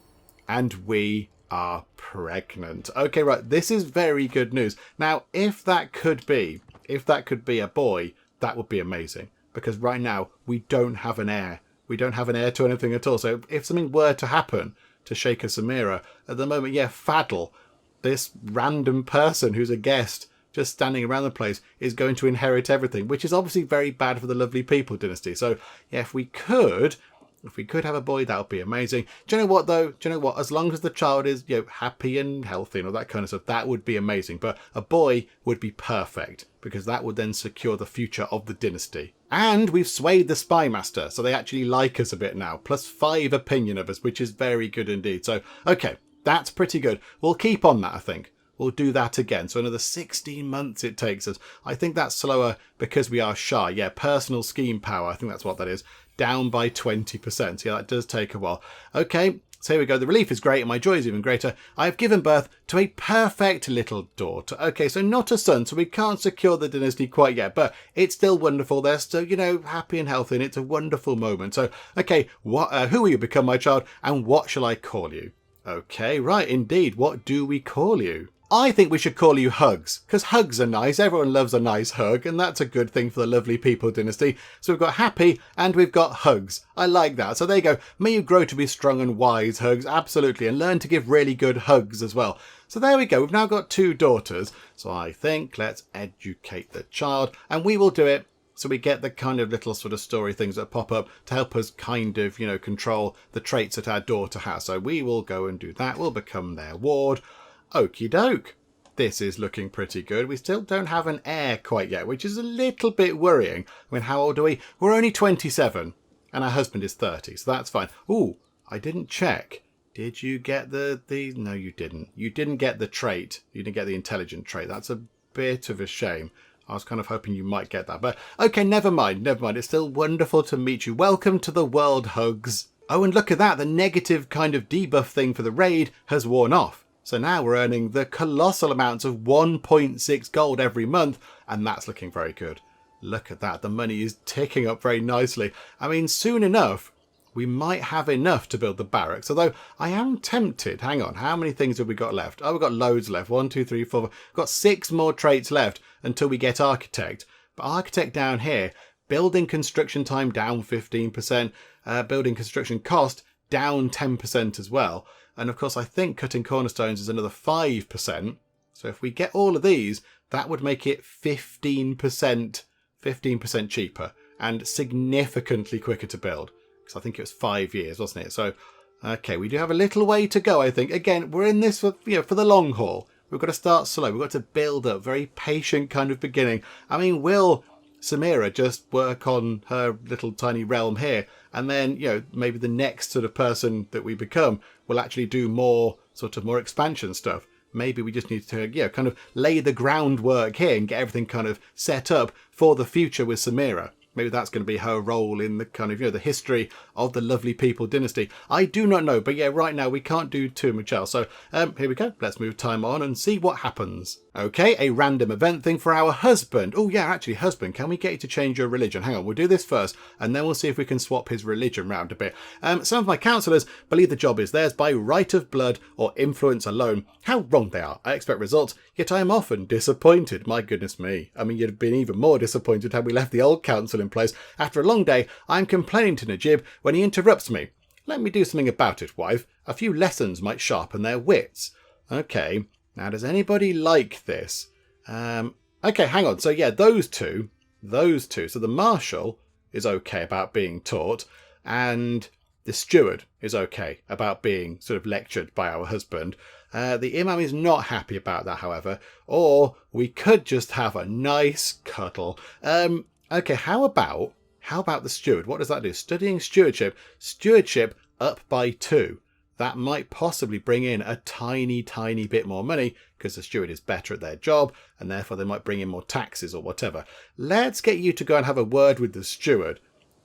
and we are pregnant. Okay, right. This is very good news. Now, if that could be a boy, that would be amazing. Because right now, we don't have an heir. We don't have an heir to anything at all. So if something were to happen to Shaker Samira, at the moment, yeah, Faddle, this random person who's a guest just standing around the place, is going to inherit everything, which is obviously very bad for the Lovely People dynasty. So yeah, if we could have a boy, that would be amazing. Do you know what, though? Do you know what? As long as the child is, happy and healthy and all that kind of stuff, that would be amazing. But a boy would be perfect, because that would then secure the future of the dynasty. And we've swayed the spy master, so they actually like us a bit now. Plus 5 opinion of us, which is very good indeed. So, okay, that's pretty good. We'll keep on that, I think. We'll do that again. So another 16 months it takes us. I think that's slower because we are shy. Yeah, personal scheme power. I think that's what that is. Down by 20%. Yeah, that does take a while. Okay, so here we go. The relief is great and my joy is even greater. I have given birth to a perfect little daughter. Okay, so not a son, so we can't secure the dynasty quite yet, but it's still wonderful. They're still, happy and healthy, and it's a wonderful moment. So, okay, who will you become, my child, and what shall I call you? Okay, right, indeed. What do we call you? I think we should call you Hugs, because hugs are nice. Everyone loves a nice hug, and that's a good thing for the Lovely People dynasty. So we've got Happy and we've got Hugs. I like that. So there you go. May you grow to be strong and wise, Hugs. Absolutely. And learn to give really good hugs as well. So there we go. We've now got 2 daughters. So I think let's educate the child, and we will do it. So we get the kind of little sort of story things that pop up to help us kind of, control the traits that our daughter has. So we will go and do that. We'll become their ward. Okie doke. This is looking pretty good. We still don't have an heir quite yet, which is a little bit worrying. I mean, how old are we? We're only 27 and our husband is 30, so that's fine. Ooh, I didn't check. Did you get the... No, you didn't. You didn't get the trait. You didn't get the intelligent trait. That's a bit of a shame. I was kind of hoping you might get that. But okay, never mind. It's still wonderful to meet you. Welcome to the world, Hugs. Oh, and look at that. The negative kind of debuff thing for the raid has worn off. So now we're earning the colossal amounts of 1.6 gold every month, and that's looking very good. Look at that. The money is ticking up very nicely. I mean, soon enough, we might have enough to build the barracks. Although I am tempted. Hang on. How many things have we got left? Oh, we've got loads left. 1, 2, 3, 4. We've got 6 more traits left until we get architect. But architect down here, building construction time down 15%, building construction cost down 10% as well. And of course, I think cutting cornerstones is another 5%. So if we get all of these, that would make it 15% cheaper and significantly quicker to build. Because I think it was 5 years, wasn't it? So, okay, we do have a little way to go, I think. Again, we're in this for the long haul. We've got to start slow. We've got to build up, very patient kind of beginning. I mean, will Samira just work on her little tiny realm here, and then maybe the next sort of person that we become will actually do more expansion stuff? maybe we just need to, kind of lay the groundwork here and get everything kind of set up for the future with Samira. Maybe that's going to be her role in the kind of, the history of the lovely people dynasty. I do not know, but yeah, right now we can't do too much else. So here we go. Let's move time on and see what happens. Okay, a random event thing for our husband. Oh yeah, actually, husband, can we get you to change your religion? Hang on, we'll do this first, and then we'll see if we can swap his religion round a bit. Some of my counsellors believe the job is theirs by right of blood or influence alone. How wrong they are. I expect results, yet I am often disappointed. My goodness me. I mean, you'd have been even more disappointed had we left the old council in place. After a long day, I am complaining to Najib when he interrupts me. Let me do something about it, wife. A few lessons might sharpen their wits. Okay. Now, does anybody like this? Okay, hang on. So, yeah, those two. So the marshal is okay about being taught, and the steward is okay about being sort of lectured by our husband. The imam is not happy about that, however. Or we could just have a nice cuddle. Okay, how about the steward? What does that do? Studying stewardship. Stewardship up by 2. That might possibly bring in a tiny, tiny bit more money because the steward is better at their job and therefore they might bring in more taxes or whatever. Let's get you to go and have a word with the steward.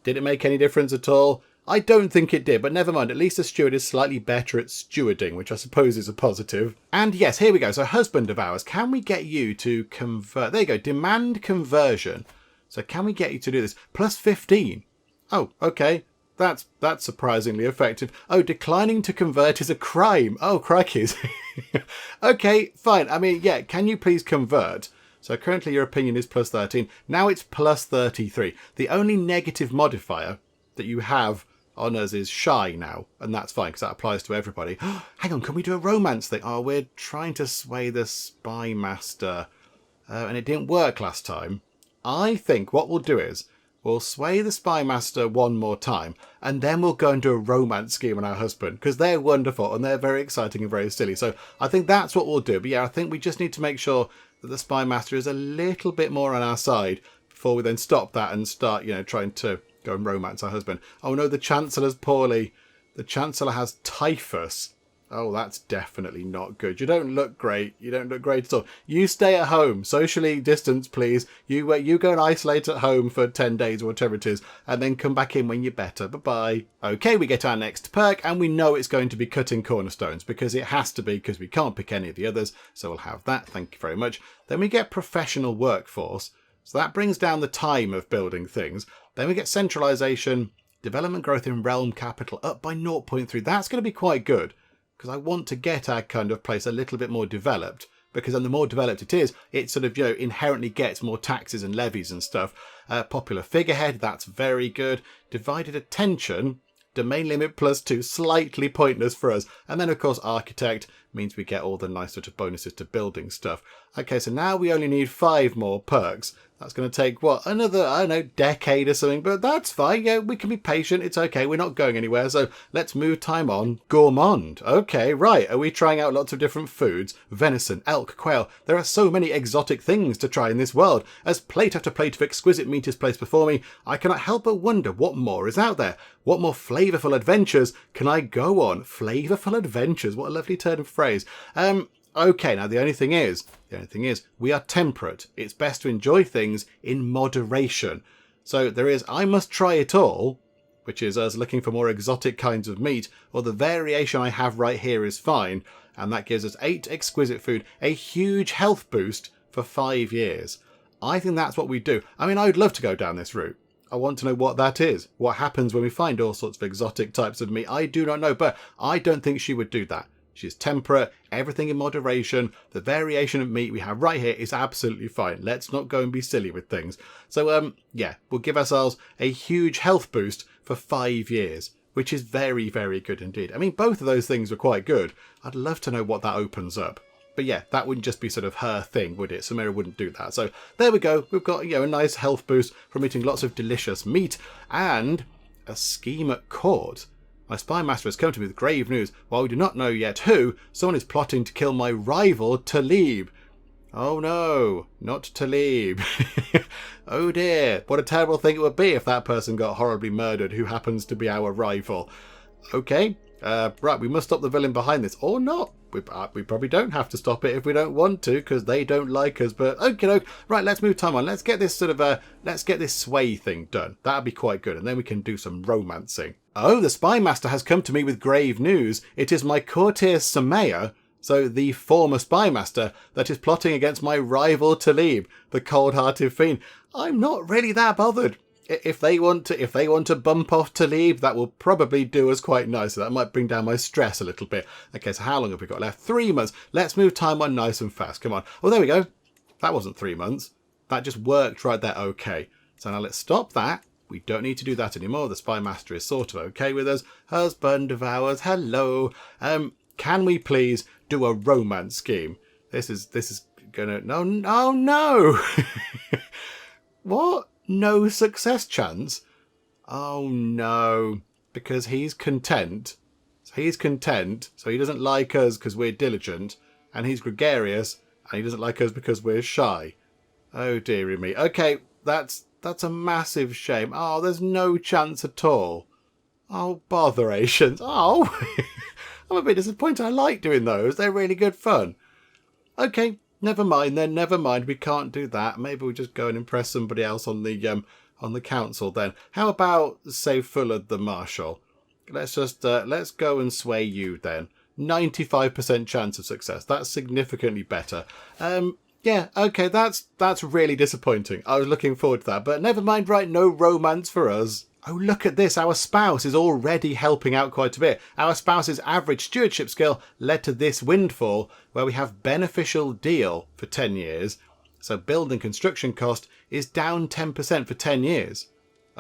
Did it make any difference at all? I don't think it did, but never mind. At least the steward is slightly better at stewarding, which I suppose is a positive. And yes, here we go. So husband of ours, can we get you to convert? There you go. Demand conversion. So can we get you to do this? Plus 15. Oh, okay. That's surprisingly effective. Oh, declining to convert is a crime. Oh, crikey. Okay, fine. I mean, yeah, can you please convert? So currently your opinion is plus 13. Now it's plus 33. The only negative modifier that you have on us is shy now. And that's fine because that applies to everybody. Hang on, can we do a romance thing? Oh, we're trying to sway the spy master. And it didn't work last time. I think what we'll do is we'll sway the spy master one more time, and then we'll go and do a romance scheme on our husband, because they're wonderful and they're very exciting and very silly. So I think that's what we'll do. But yeah, I think we just need to make sure that the spy master is a little bit more on our side before we then stop that and start, trying to go and romance our husband. Oh no, the Chancellor's poorly. The Chancellor has typhus. Oh, that's definitely not good. You don't look great. You don't look great at all. You stay at home. Socially distance, please. You go and isolate at home for 10 days or whatever it is, and then come back in when you're better. Bye-bye. Okay, we get our next perk, and we know it's going to be cutting cornerstones, because it has to be, because we can't pick any of the others. So we'll have that. Thank you very much. Then we get professional workforce. So that brings down the time of building things. Then we get centralization, development growth in realm capital up by 0.3. That's going to be quite good, because I want to get our kind of place a little bit more developed, because then the more developed it is, it sort of, inherently gets more taxes and levies and stuff. Popular figurehead, that's very good. Divided attention, domain limit plus 2, slightly pointless for us. And then, of course, architect means we get all the nice sort of bonuses to building stuff. Okay, so now we only need 5 more perks. That's going to take, what, another, I don't know, decade or something, but that's fine. Yeah, we can be patient. It's okay. We're not going anywhere. So let's move time on. Gourmand. Okay, right. Are we trying out lots of different foods? Venison, elk, quail. There are so many exotic things to try in this world. As plate after plate of exquisite meat is placed before me, I cannot help but wonder what more is out there. What more flavourful adventures can I go on? Flavourful adventures. What a lovely turn of phrase. Okay, now the only thing is, we are temperate. It's best to enjoy things in moderation. So there is, I must try it all, which is us looking for more exotic kinds of meat, or the variation I have right here is fine, and that gives us 8 exquisite food, a huge health boost for 5 years. I think that's what we do. I mean, I would love to go down this route. I want to know what that is. What happens when we find all sorts of exotic types of meat? I do not know, but I don't think she would do that. She's temperate, everything in moderation. The variation of meat we have right here is absolutely fine. Let's not go and be silly with things. So, yeah, we'll give ourselves a huge health boost for 5 years, which is very, very good indeed. I mean, both of those things were quite good. I'd love to know what that opens up. But yeah, that wouldn't just be sort of her thing, would it? Samira wouldn't do that. So there we go. We've got, a nice health boost from eating lots of delicious meat and a scheme at court. My spy master has come to me with grave news. While we do not know yet who, someone is plotting to kill my rival, Talib. Oh no, not Talib. Oh dear, what a terrible thing it would be if that person got horribly murdered who happens to be our rival. Okay, Right, we must stop the villain behind this. Or not. We probably don't have to stop it if we don't want to, because they don't like us. But okay, right, let's move time on. Let's get this let's get this sway thing done. That'd be quite good. And then we can do some romancing. Oh, the spy master has come to me with grave news. It is my courtier Samira, so the former spy master, that is plotting against my rival Talib, the cold-hearted fiend. I'm not really that bothered. If they want to bump off Talib, that will probably do us quite nicely. That might bring down my stress a little bit. Okay, so how long have we got left? 3 months. Let's move time on nice and fast. Come on. Oh, there we go. That wasn't 3 months. That just worked right there. Okay. So now let's stop that. We don't need to do that anymore. The spy master is sort of okay with us. Husband of ours. Hello. Can we please do a romance scheme? This is gonna... No. What? No success chance? Oh no, because he's content. So he doesn't like us because we're diligent, and he's gregarious, and he doesn't like us because we're shy. Oh dearie me. Okay, that's a massive shame. Oh, there's no chance at all. Oh, botherations. Oh, I'm a bit disappointed. I like doing those. They're really good fun. Okay. Never mind then, never mind. We can't do that. Maybe we'll just go and impress somebody else on the council then. How about, say, Fullard the Marshal? Let's just, let's go and sway you then. 95% chance of success. That's significantly better. Yeah, okay, that's really disappointing. I was looking forward to that, but never mind, right, no romance for us. Oh, look at this. Our spouse is already helping out quite a bit. Our spouse's average stewardship skill led to this windfall, where we have beneficial deal for 10 years. So build and construction cost is down 10% for 10 years.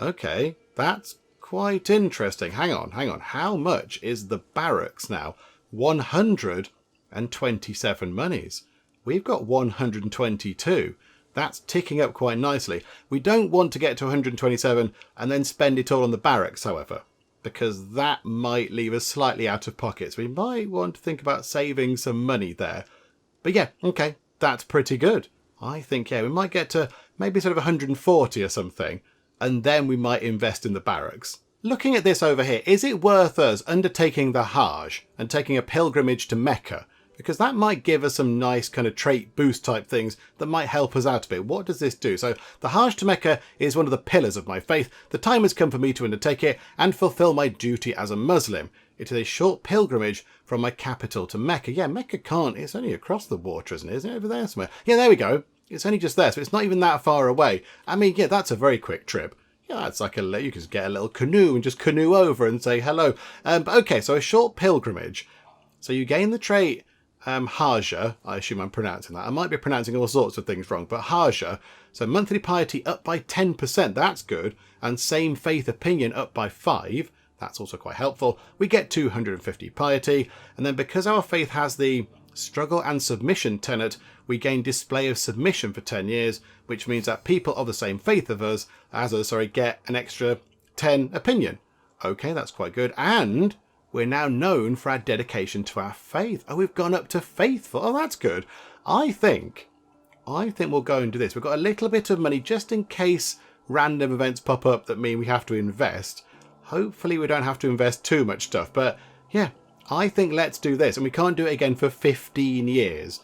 Okay, that's quite interesting. Hang on. How much is the barracks now? 127 monies. We've got 122. That's ticking up quite nicely. We don't want to get to 127 and then spend it all on the barracks, however, because that might leave us slightly out of pocket. So we might want to think about saving some money there. But yeah, okay, that's pretty good. I think, yeah, we might get to maybe sort of 140 or something, and then we might invest in the barracks. Looking at this over here, is it worth us undertaking the Hajj and taking a pilgrimage to Mecca? Because that might give us some nice kind of trait boost type things that might help us out a bit. What does this do? So the Hajj to Mecca is one of the pillars of my faith. The time has come for me to undertake it and fulfill my duty as a Muslim. It is a short pilgrimage from my capital to Mecca. Yeah, Mecca can't. It's only across the water, isn't it? Isn't it over there somewhere? Yeah, there we go. It's only just there, so it's not even that far away. I mean, yeah, that's a very quick trip. Yeah, it's like you can just get a little canoe and just canoe over and say hello. But okay, so a short pilgrimage. So you gain the trait... Hajj, I assume I'm pronouncing that. I might be pronouncing all sorts of things wrong, but Hajj, so monthly piety up by 10%, that's good, and same faith opinion up by 5, that's also quite helpful. We get 250 piety, and then because our faith has the struggle and submission tenet, we gain display of submission for 10 years, which means that people of the same faith as us, get an extra 10 opinion. Okay, that's quite good, and... we're now known for our dedication to our faith. Oh, we've gone up to faithful. Oh, that's good. I think we'll go and do this. We've got a little bit of money just in case random events pop up that mean we have to invest. Hopefully we don't have to invest too much stuff. But yeah, I think let's do this. And we can't do it again for 15 years.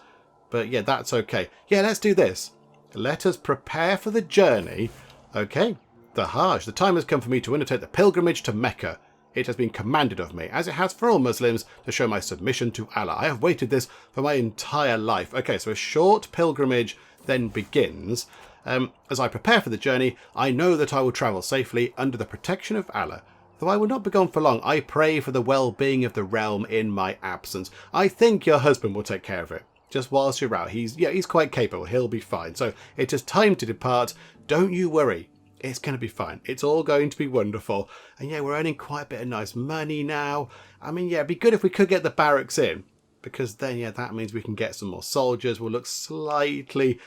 But yeah, that's okay. Yeah, let's do this. Let us prepare for the journey. Okay, the Hajj. The time has come for me to undertake the pilgrimage to Mecca. It has been commanded of me, as it has for all Muslims, to show my submission to Allah. I have waited this for my entire life. Okay, so a short pilgrimage then begins. As I prepare for the journey, I know that I will travel safely under the protection of Allah. Though I will not be gone for long, I pray for the well-being of the realm in my absence. I think your husband will take care of it. Just whilst you're out, he's quite capable. He'll be fine. So it is time to depart. Don't you worry. It's going to be fine. It's all going to be wonderful. And yeah, we're earning quite a bit of nice money now. I mean, yeah, it'd be good if we could get the barracks in. Because then, yeah, that means we can get some more soldiers. We'll look slightly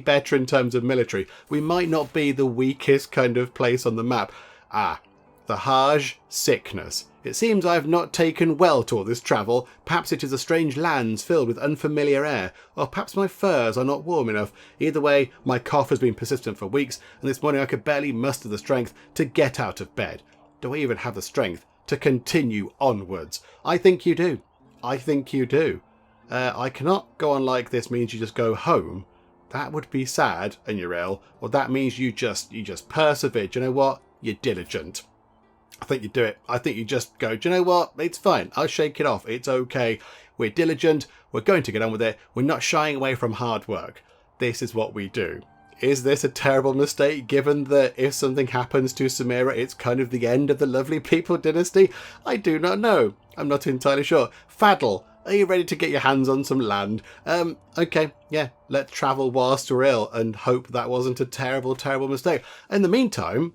better in terms of military. We might not be the weakest kind of place on the map. The Hajj sickness. It seems I have not taken well to all this travel. Perhaps it is the strange lands filled with unfamiliar air, or perhaps my furs are not warm enough. Either way, my cough has been persistent for weeks, and this morning I could barely muster the strength to get out of bed. Do I even have the strength to continue onwards. I think you do. I think you do. I cannot go on like this means you just go home. That would be sad and you're ill. Or that means you just persevere. Do you know what? You're diligent. I think you do it. I think you just go, do you know what? It's fine. I'll shake it off. It's okay. We're diligent. We're going to get on with it. We're not shying away from hard work. This is what we do. Is this a terrible mistake, given that if something happens to Samira, it's kind of the end of the Lovely People dynasty? I do not know. I'm not entirely sure. Faddle, are you ready to get your hands on some land? Okay, yeah, let's travel whilst we're ill and hope that wasn't a terrible, terrible mistake. In the meantime,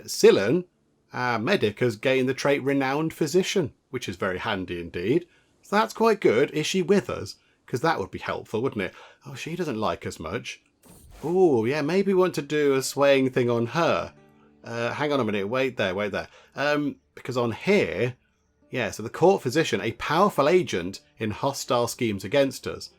Silan, our medic, has gained the trait Renowned Physician, which is very handy indeed. So that's quite good. Is she with us? Because that would be helpful, wouldn't it? Oh, she doesn't like us much. Oh, yeah, maybe we want to do a swaying thing on her. Hang on a minute. Wait there. Because on here, yeah, so the court physician, a powerful agent in hostile schemes against us.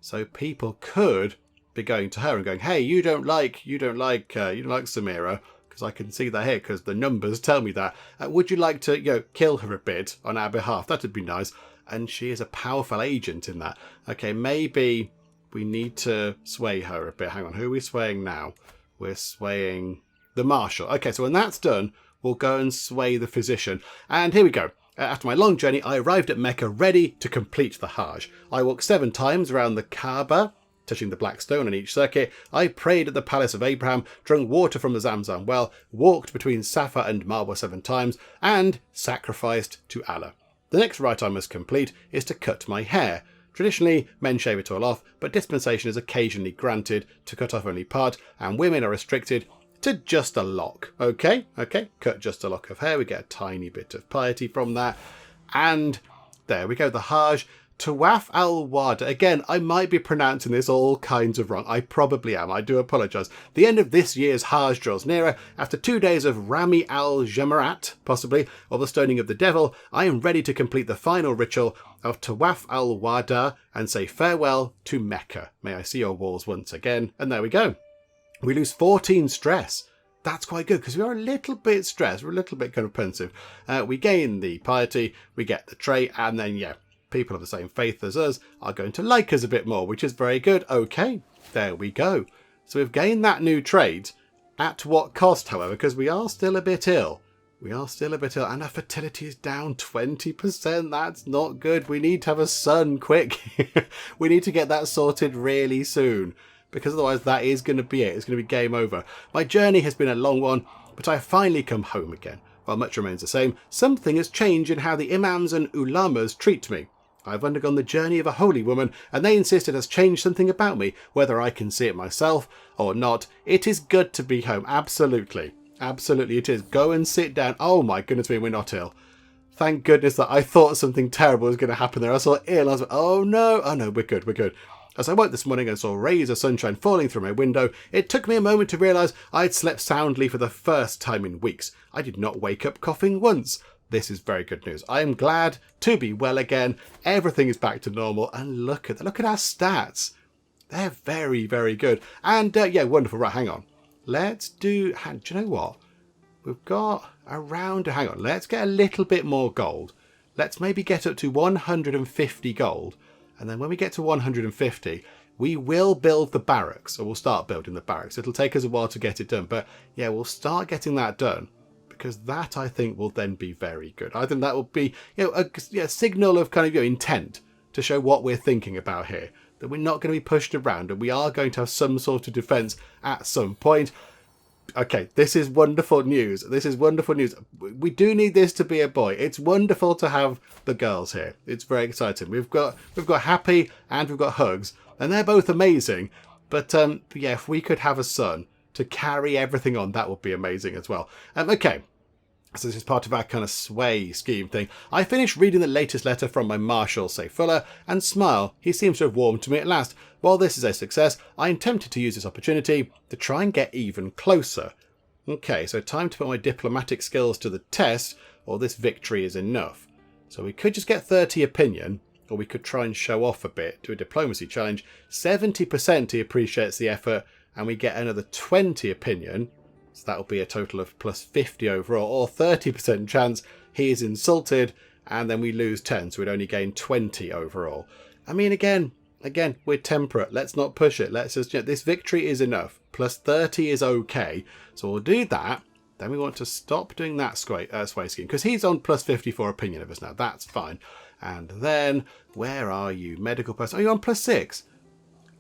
So people could be going to her and going, hey, you don't like Samira, because I can see that here, because the numbers tell me that. Would you like to, kill her a bit on our behalf? That'd be nice. And she is a powerful agent in that. Okay, maybe we need to sway her a bit. Hang on, who are we swaying now? We're swaying the marshal. Okay, so when that's done, we'll go and sway the physician. And here we go. After my long journey, I arrived at Mecca ready to complete the Hajj. I walked 7 times around the Kaaba, touching the black stone on each circuit. I prayed at the palace of Abraham, drunk water from the Zamzam well, walked between Safa and Marwa 7 times, and sacrificed to Allah. The next rite I must complete is to cut my hair. Traditionally, men shave it all off, but dispensation is occasionally granted to cut off only part, and women are restricted to just a lock. Okay, cut just a lock of hair. We get a tiny bit of piety from that. And there we go, the Hajj. Tawaf al-Wada. Again, I might be pronouncing this all kinds of wrong. I probably am. I do apologise. The end of this year's Hajj draws nearer. After 2 days of Rami al-Jamarat, possibly, or the stoning of the devil, I am ready to complete the final ritual of Tawaf al-Wada and say farewell to Mecca. May I see your walls once again. And there we go. We lose 14 stress. That's quite good because we are a little bit stressed. We're a little bit kind of pensive. We gain the piety, we get the trait, and then, yeah, people of the same faith as us are going to like us a bit more, which is very good. Okay, there we go. So we've gained that new trait. At what cost, however, because we are still a bit ill. And our fertility is down 20%. That's not good. We need to have a son quick. We need to get that sorted really soon, because otherwise that is going to be it. It's going to be game over. My journey has been a long one, but I have finally come home again. While much remains the same, something has changed in how the imams and ulamas treat me. I've undergone the journey of a holy woman, and they insist it has changed something about me, whether I can see it myself or not. It is good to be home. Absolutely. Absolutely it is. Go and sit down. Oh my goodness me, we're not ill. Thank goodness that I thought something terrible was going to happen there. I saw ill. I was like, oh no, we're good. As I woke this morning and saw rays of sunshine falling through my window, it took me a moment to realise I'd slept soundly for the first time in weeks. I did not wake up coughing once. This is very good news. I am glad to be well again. Everything is back to normal. And look at our stats. They're very, very good. And yeah, wonderful. Right, hang on. Let's do you know what? We've got around, hang on. Let's get a little bit more gold. Let's maybe get up to 150 gold. And then when we get to 150, we will build the barracks. Or we'll start building the barracks. It'll take us a while to get it done. But yeah, we'll start getting that done. Because that, I think, will then be very good. I think that will be, a signal of kind of intent to show what we're thinking about here. That we're not going to be pushed around and we are going to have some sort of defence at some point. Okay, this is wonderful news. We do need this to be a boy. It's wonderful to have the girls here. It's very exciting. We've got Happy and we've got Hugs, and they're both amazing. But yeah, if we could have a son to carry everything on, that would be amazing as well. Okay, so this is part of our kind of sway scheme thing. I finished reading the latest letter from my Marshal, say Fuller, and smile. He seems to have warmed to me at last. While this is a success, I am tempted to use this opportunity to try and get even closer. Okay, so time to put my diplomatic skills to the test, or this victory is enough. So we could just get 30 opinion, or we could try and show off a bit, do a diplomacy challenge. 70% he appreciates the effort, and we get another 20 opinion. So that'll be a total of plus 50 overall, or 30% chance he is insulted, and then we lose 10, so we'd only gain 20 overall. I mean, again, we're temperate. Let's not push it. Let's just, this victory is enough. Plus 30 is okay. So we'll do that. Then we want to stop doing that sway scheme, because he's on plus 54 opinion of us now. That's fine. And then, where are you? Medical person. Are you on plus 6?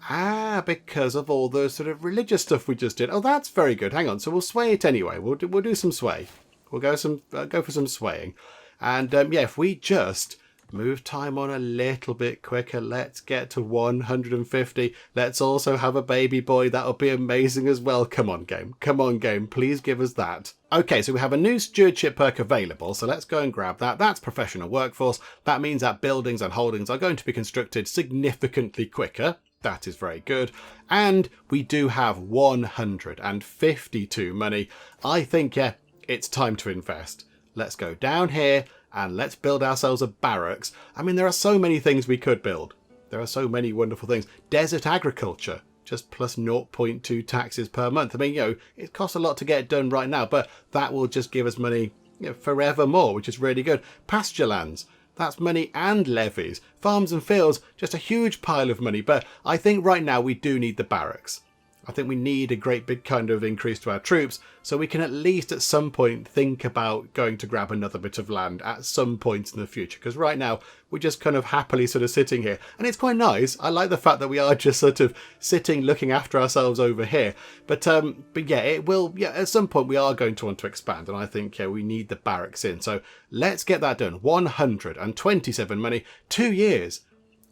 Ah, because of all the sort of religious stuff we just did. Oh, that's very good. Hang on. So we'll sway it anyway. We'll do some sway. We'll go for some swaying. And yeah, if we just move time on a little bit quicker, let's get to 150. Let's also have a baby boy. That'll be amazing as well. Come on, game. Come on, game. Please give us that. Okay, so we have a new stewardship perk available, so let's go and grab that. That's professional workforce. That means that buildings and holdings are going to be constructed significantly quicker. That is very good. And we do have 152 money. I think, yeah, it's time to invest. Let's go down here and let's build ourselves a barracks. I mean, there are so many things we could build. There are so many wonderful things. Desert agriculture, just plus 0.2 taxes per month. I mean, you know, it costs a lot to get done right now, but that will just give us money, you know, forever more, which is really good. Pasture lands. That's money and levies. Farms and fields, just a huge pile of money. But I think right now we do need the barracks. I think we need a great big kind of increase to our troops, so we can at least at some point think about going to grab another bit of land at some point in the future. Because right now we're just kind of happily sort of sitting here. And it's quite nice. I like the fact that we are just sort of sitting looking after ourselves over here. But yeah, it will, yeah, at some point we are going to want to expand. And I think, yeah, we need the barracks in. So let's get that done. 127 money, 2 years.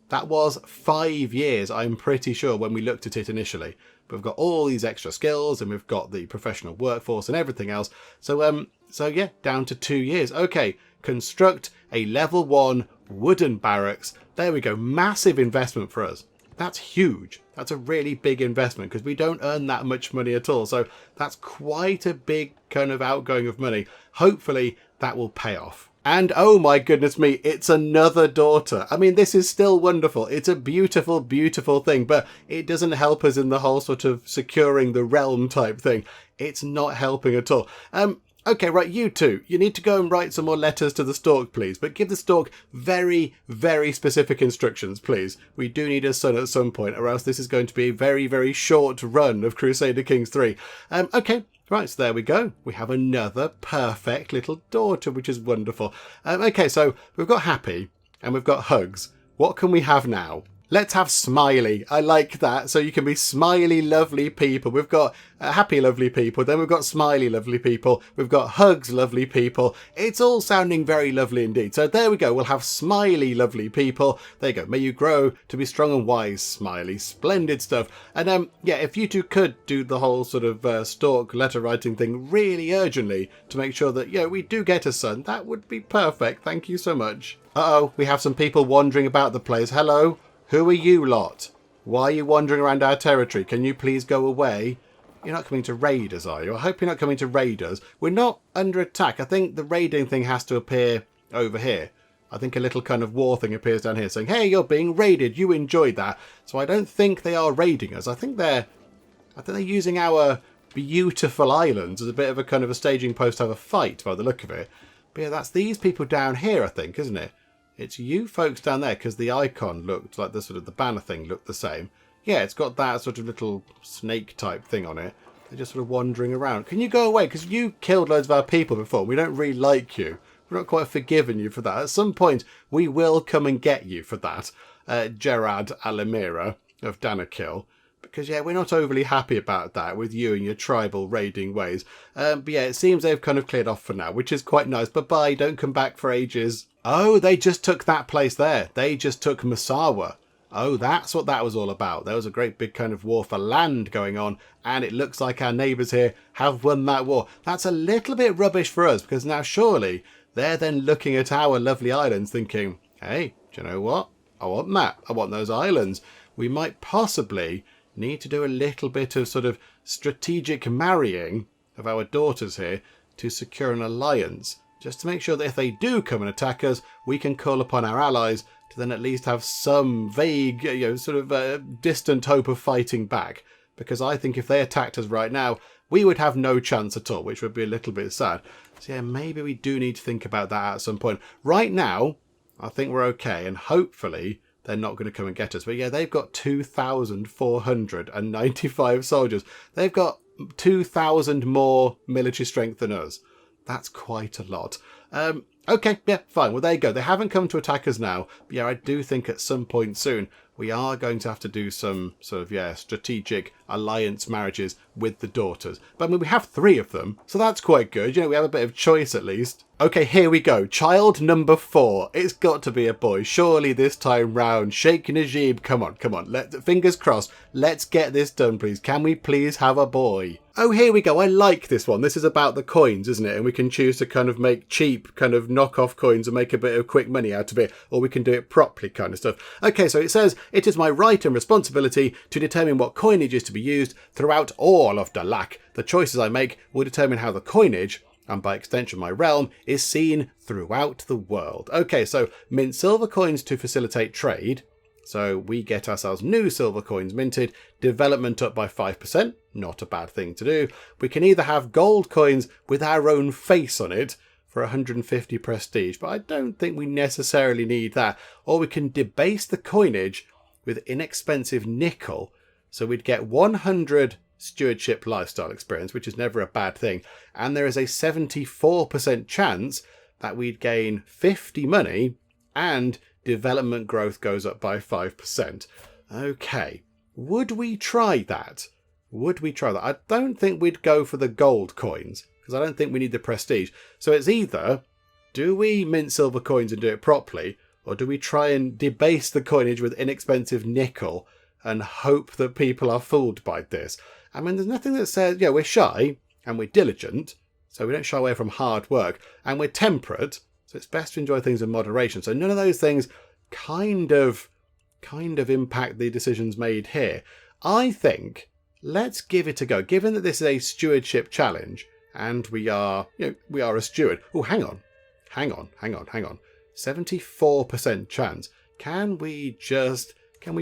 That was 5 years, I'm pretty sure, when we looked at it initially. But we've got all these extra skills and we've got the professional workforce and everything else. So yeah, down to 2 years. Okay, construct a level 1 wooden barracks. There we go. Massive investment for us. That's huge. That's a really big investment because we don't earn that much money at all. So that's quite a big kind of outgoing of money. Hopefully that will pay off. And oh my goodness me, it's another daughter. I mean, this is still wonderful. It's a beautiful, beautiful thing, but it doesn't help us in the whole sort of securing the realm type thing. It's not helping at all. Okay, right, you two, you need to go and write some more letters to the stork, please. But give the stork very, very specific instructions, please. We do need a son at some point, or else this is going to be a very, very short run of Crusader Kings 3. Okay. Right, so there we go. We have another perfect little daughter, which is wonderful. Okay, so we've got happy and we've got hugs. What can we have now? Let's have smiley. I like that. So you can be smiley, lovely people. We've got happy, lovely people. Then we've got smiley, lovely people. We've got hugs, lovely people. It's all sounding very lovely indeed. So there we go. We'll have smiley, lovely people. There you go. May you grow to be strong and wise, smiley. Splendid stuff. And yeah, if you two could do the whole sort of stork letter writing thing really urgently to make sure that, yeah, we do get a son, that would be perfect. Thank you so much. Uh-oh, we have some people wandering about the place. Hello. Who are you lot? Why are you wandering around our territory? Can you please go away? You're not coming to raid us, are you? I hope you're not coming to raid us. We're not under attack. I think the raiding thing has to appear over here. I think a little kind of war thing appears down here saying, hey, you're being raided. You enjoyed that. So I don't think they are raiding us. I think they're using our beautiful islands as a bit of a kind of a staging post to have a fight by the look of it. But yeah, that's these people down here, I think, isn't it? It's you folks down there because the icon looked like the sort of the banner thing looked the same. Yeah, it's got that sort of little snake type thing on it. They're just sort of wandering around. Can you go away? Because you killed loads of our people before. We don't really like you. We're not quite forgiving you for that. At some point, we will come and get you for that. Gerard Alamira of Danakil. Because, yeah, we're not overly happy about that with you and your tribal raiding ways. But, yeah, it seems they've kind of cleared off for now, which is quite nice. Bye-bye, don't come back for ages. Oh, they just took that place there. They just took Masawa. Oh, that's what that was all about. There was a great big kind of war for land going on, and it looks like our neighbours here have won that war. That's a little bit rubbish for us, because now surely they're then looking at our lovely islands thinking, hey, do you know what? I want that. I want those islands. We might possibly need to do a little bit of sort of strategic marrying of our daughters here to secure an alliance, just to make sure that if they do come and attack us, we can call upon our allies to then at least have some vague, you know, sort of distant hope of fighting back. Because I think if they attacked us right now, we would have no chance at all, which would be a little bit sad. So yeah, maybe we do need to think about that at some point. Right now, I think we're okay, and hopefully they're not going to come and get us. But yeah, they've got 2,495 soldiers. They've got 2,000 more military strength than us. That's quite a lot. Okay, yeah, fine. Well, there you go. They haven't come to attack us now. But yeah, I do think at some point soon we are going to have to do some sort of, strategic alliance marriages with the daughters. But I mean, we have 3 of them, so that's quite good. We have a bit of choice at least. Okay, here we go. Child number 4. It's got to be a boy. Surely this time round. Sheikh Najib, come on. Fingers crossed. Let's get this done, please. Can we please have a boy? Oh, here we go. I like this one. This is about the coins, isn't it? And we can choose to kind of make cheap kind of knockoff coins and make a bit of quick money out of it. Or we can do it properly kind of stuff. Okay, so it says, it is my right and responsibility to determine what coinage is to be used throughout all of Dahlak. The choices I make will determine how the coinage, and by extension my realm, is seen throughout the world. Okay, so mint silver coins to facilitate trade. So we get ourselves new silver coins minted, development up by 5%, not a bad thing to do. We can either have gold coins with our own face on it for 150 prestige, but I don't think we necessarily need that. Or we can debase the coinage with inexpensive nickel, so we'd get 100 stewardship lifestyle experience, which is never a bad thing. And there is a 74% chance that we'd gain 50 money and development growth goes up by 5%. Okay, would we try that? I don't think we'd go for the gold coins because I don't think we need the prestige. So it's either, do we mint silver coins and do it properly, or do we try and debase the coinage with inexpensive nickel and hope that people are fooled by this? I mean, there's nothing that says, we're shy and we're diligent, so we don't shy away from hard work, and we're temperate, so it's best to enjoy things in moderation. So none of those things kind of impact the decisions made here. I think let's give it a go. Given that this is a stewardship challenge and we are a steward. Oh, hang on. 74% chance. Can we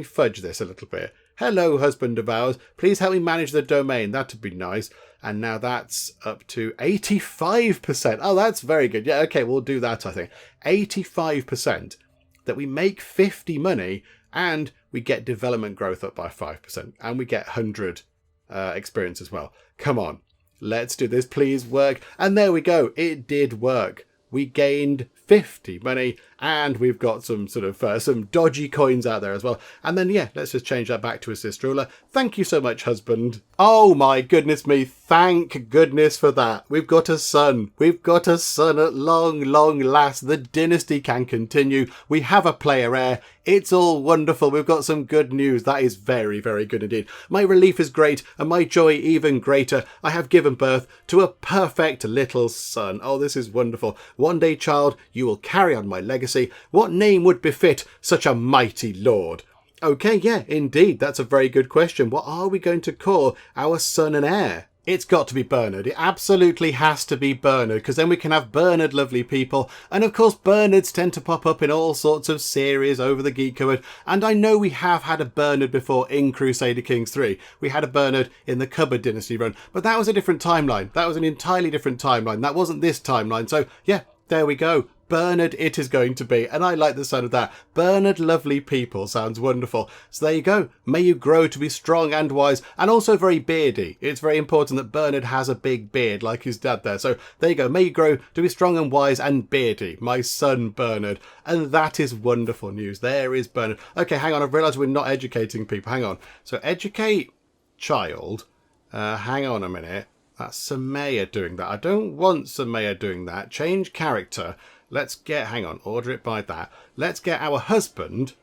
fudge this a little bit? Hello, husband of ours. Please help me manage the domain. That'd be nice. And now that's up to 85%. Oh, that's very good. Yeah, okay, we'll do that, I think. 85%. That we make 50 money and we get development growth up by 5%. And we get 100 experience as well. Come on, let's do this. Please work. And there we go. It did work. We gained 50 money and we've got some sort of some dodgy coins out there as well. And then, let's just change that back to a sister ruler. Thank you so much, husband. Oh my goodness me. Thank goodness for that. We've got a son. We've got a son at long last. The dynasty can continue. We have a player heir. It's all wonderful. We've got some good news. That is very, very good indeed. My relief is great and my joy even greater. I have given birth to a perfect little son. Oh, this is wonderful. One day, child, you will carry on my legacy. What name would befit such a mighty lord? Okay, yeah, indeed. That's a very good question. What are we going to call our son and heir? It's got to be Bernard. It absolutely has to be Bernard, because then we can have Bernard lovely people. And of course, Bernards tend to pop up in all sorts of series over the Geek Cupboard. And I know we have had a Bernard before in Crusader Kings 3. We had a Bernard in the Cupboard Dynasty run, but that was a different timeline. That was an entirely different timeline. That wasn't this timeline. So yeah, there we go. Bernard it is going to be, and I like the sound of that. Bernard lovely people sounds wonderful. So there you go. May you grow to be strong and wise, and also very beardy. It's very important that Bernard has a big beard like his dad there. So there you go. May you grow to be strong and wise and beardy, my son Bernard. And that is wonderful news. There is Bernard. Okay, hang on. I've realised we're not educating people. Hang on. So educate child. Hang on a minute. That's Samira doing that. I don't want Samira doing that. Change character. Let's get, hang on, order it by that. Let's get our husband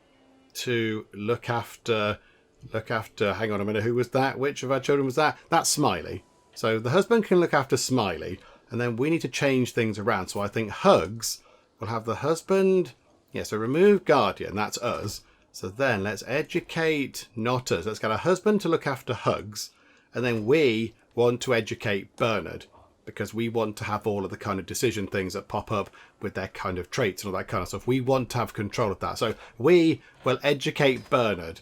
to look after, hang on a minute, who was that? Which of our children was that? That's Smiley. So the husband can look after Smiley, and then we need to change things around. So I think Hugs will have the husband, so remove guardian, that's us. So then let's educate, not us. Let's get our husband to look after Hugs, and then we want to educate Bernard, because we want to have all of the kind of decision things that pop up with their kind of traits and all that kind of stuff. We want to have control of that. So we will educate Bernard.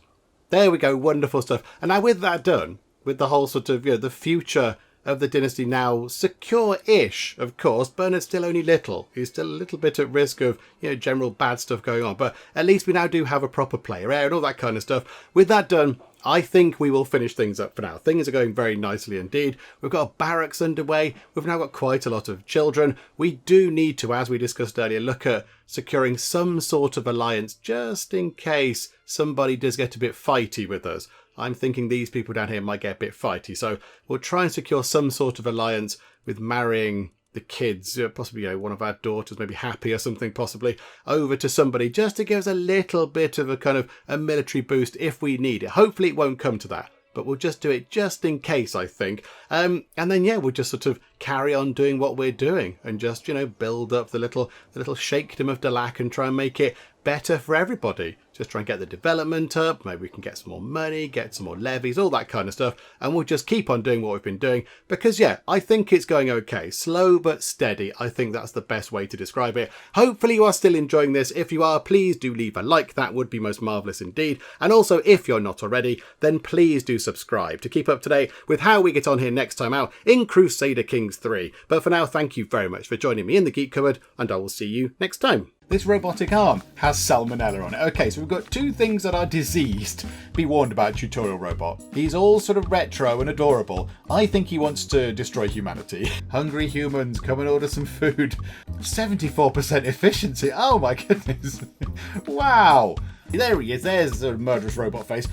There we go. Wonderful stuff. And now with that done, with the whole sort of, the future of the dynasty now secure-ish, of course. Bernard's still only little. He's still a little bit at risk of, general bad stuff going on. But at least we now do have a proper player heir and all that kind of stuff. With that done, I think we will finish things up for now. Things are going very nicely indeed. We've got a barracks underway. We've now got quite a lot of children. We do need to, as we discussed earlier, look at securing some sort of alliance just in case somebody does get a bit fighty with us. I'm thinking these people down here might get a bit fighty. So we'll try and secure some sort of alliance with marrying the kids, possibly one of our daughters, maybe Happy or something, possibly over to somebody just to give us a little bit of a kind of a military boost if we need it. Hopefully it won't come to that, but we'll just do it just in case, I think. And then, we'll just sort of carry on doing what we're doing and just, build up the little sheikdom of Dahlak and try and make it better for everybody. Just try and get the development up. Maybe we can get some more money, get some more levies, all that kind of stuff. And we'll just keep on doing what we've been doing because, I think it's going okay. Slow but steady. I think that's the best way to describe it. Hopefully you are still enjoying this. If you are, please do leave a like. That would be most marvellous indeed. And also, if you're not already, then please do subscribe to keep up to date with how we get on here next time out in Crusader Kings 3. But for now, thank you very much for joining me in the Geek Cupboard, and I will see you next time. This robotic arm has salmonella on it. Okay, so we've got two things that are diseased. Be warned about tutorial robot. He's all sort of retro and adorable. I think he wants to destroy humanity. Hungry humans, come and order some food. 74% efficiency. Oh my goodness. Wow. There he is. There's a murderous robot face.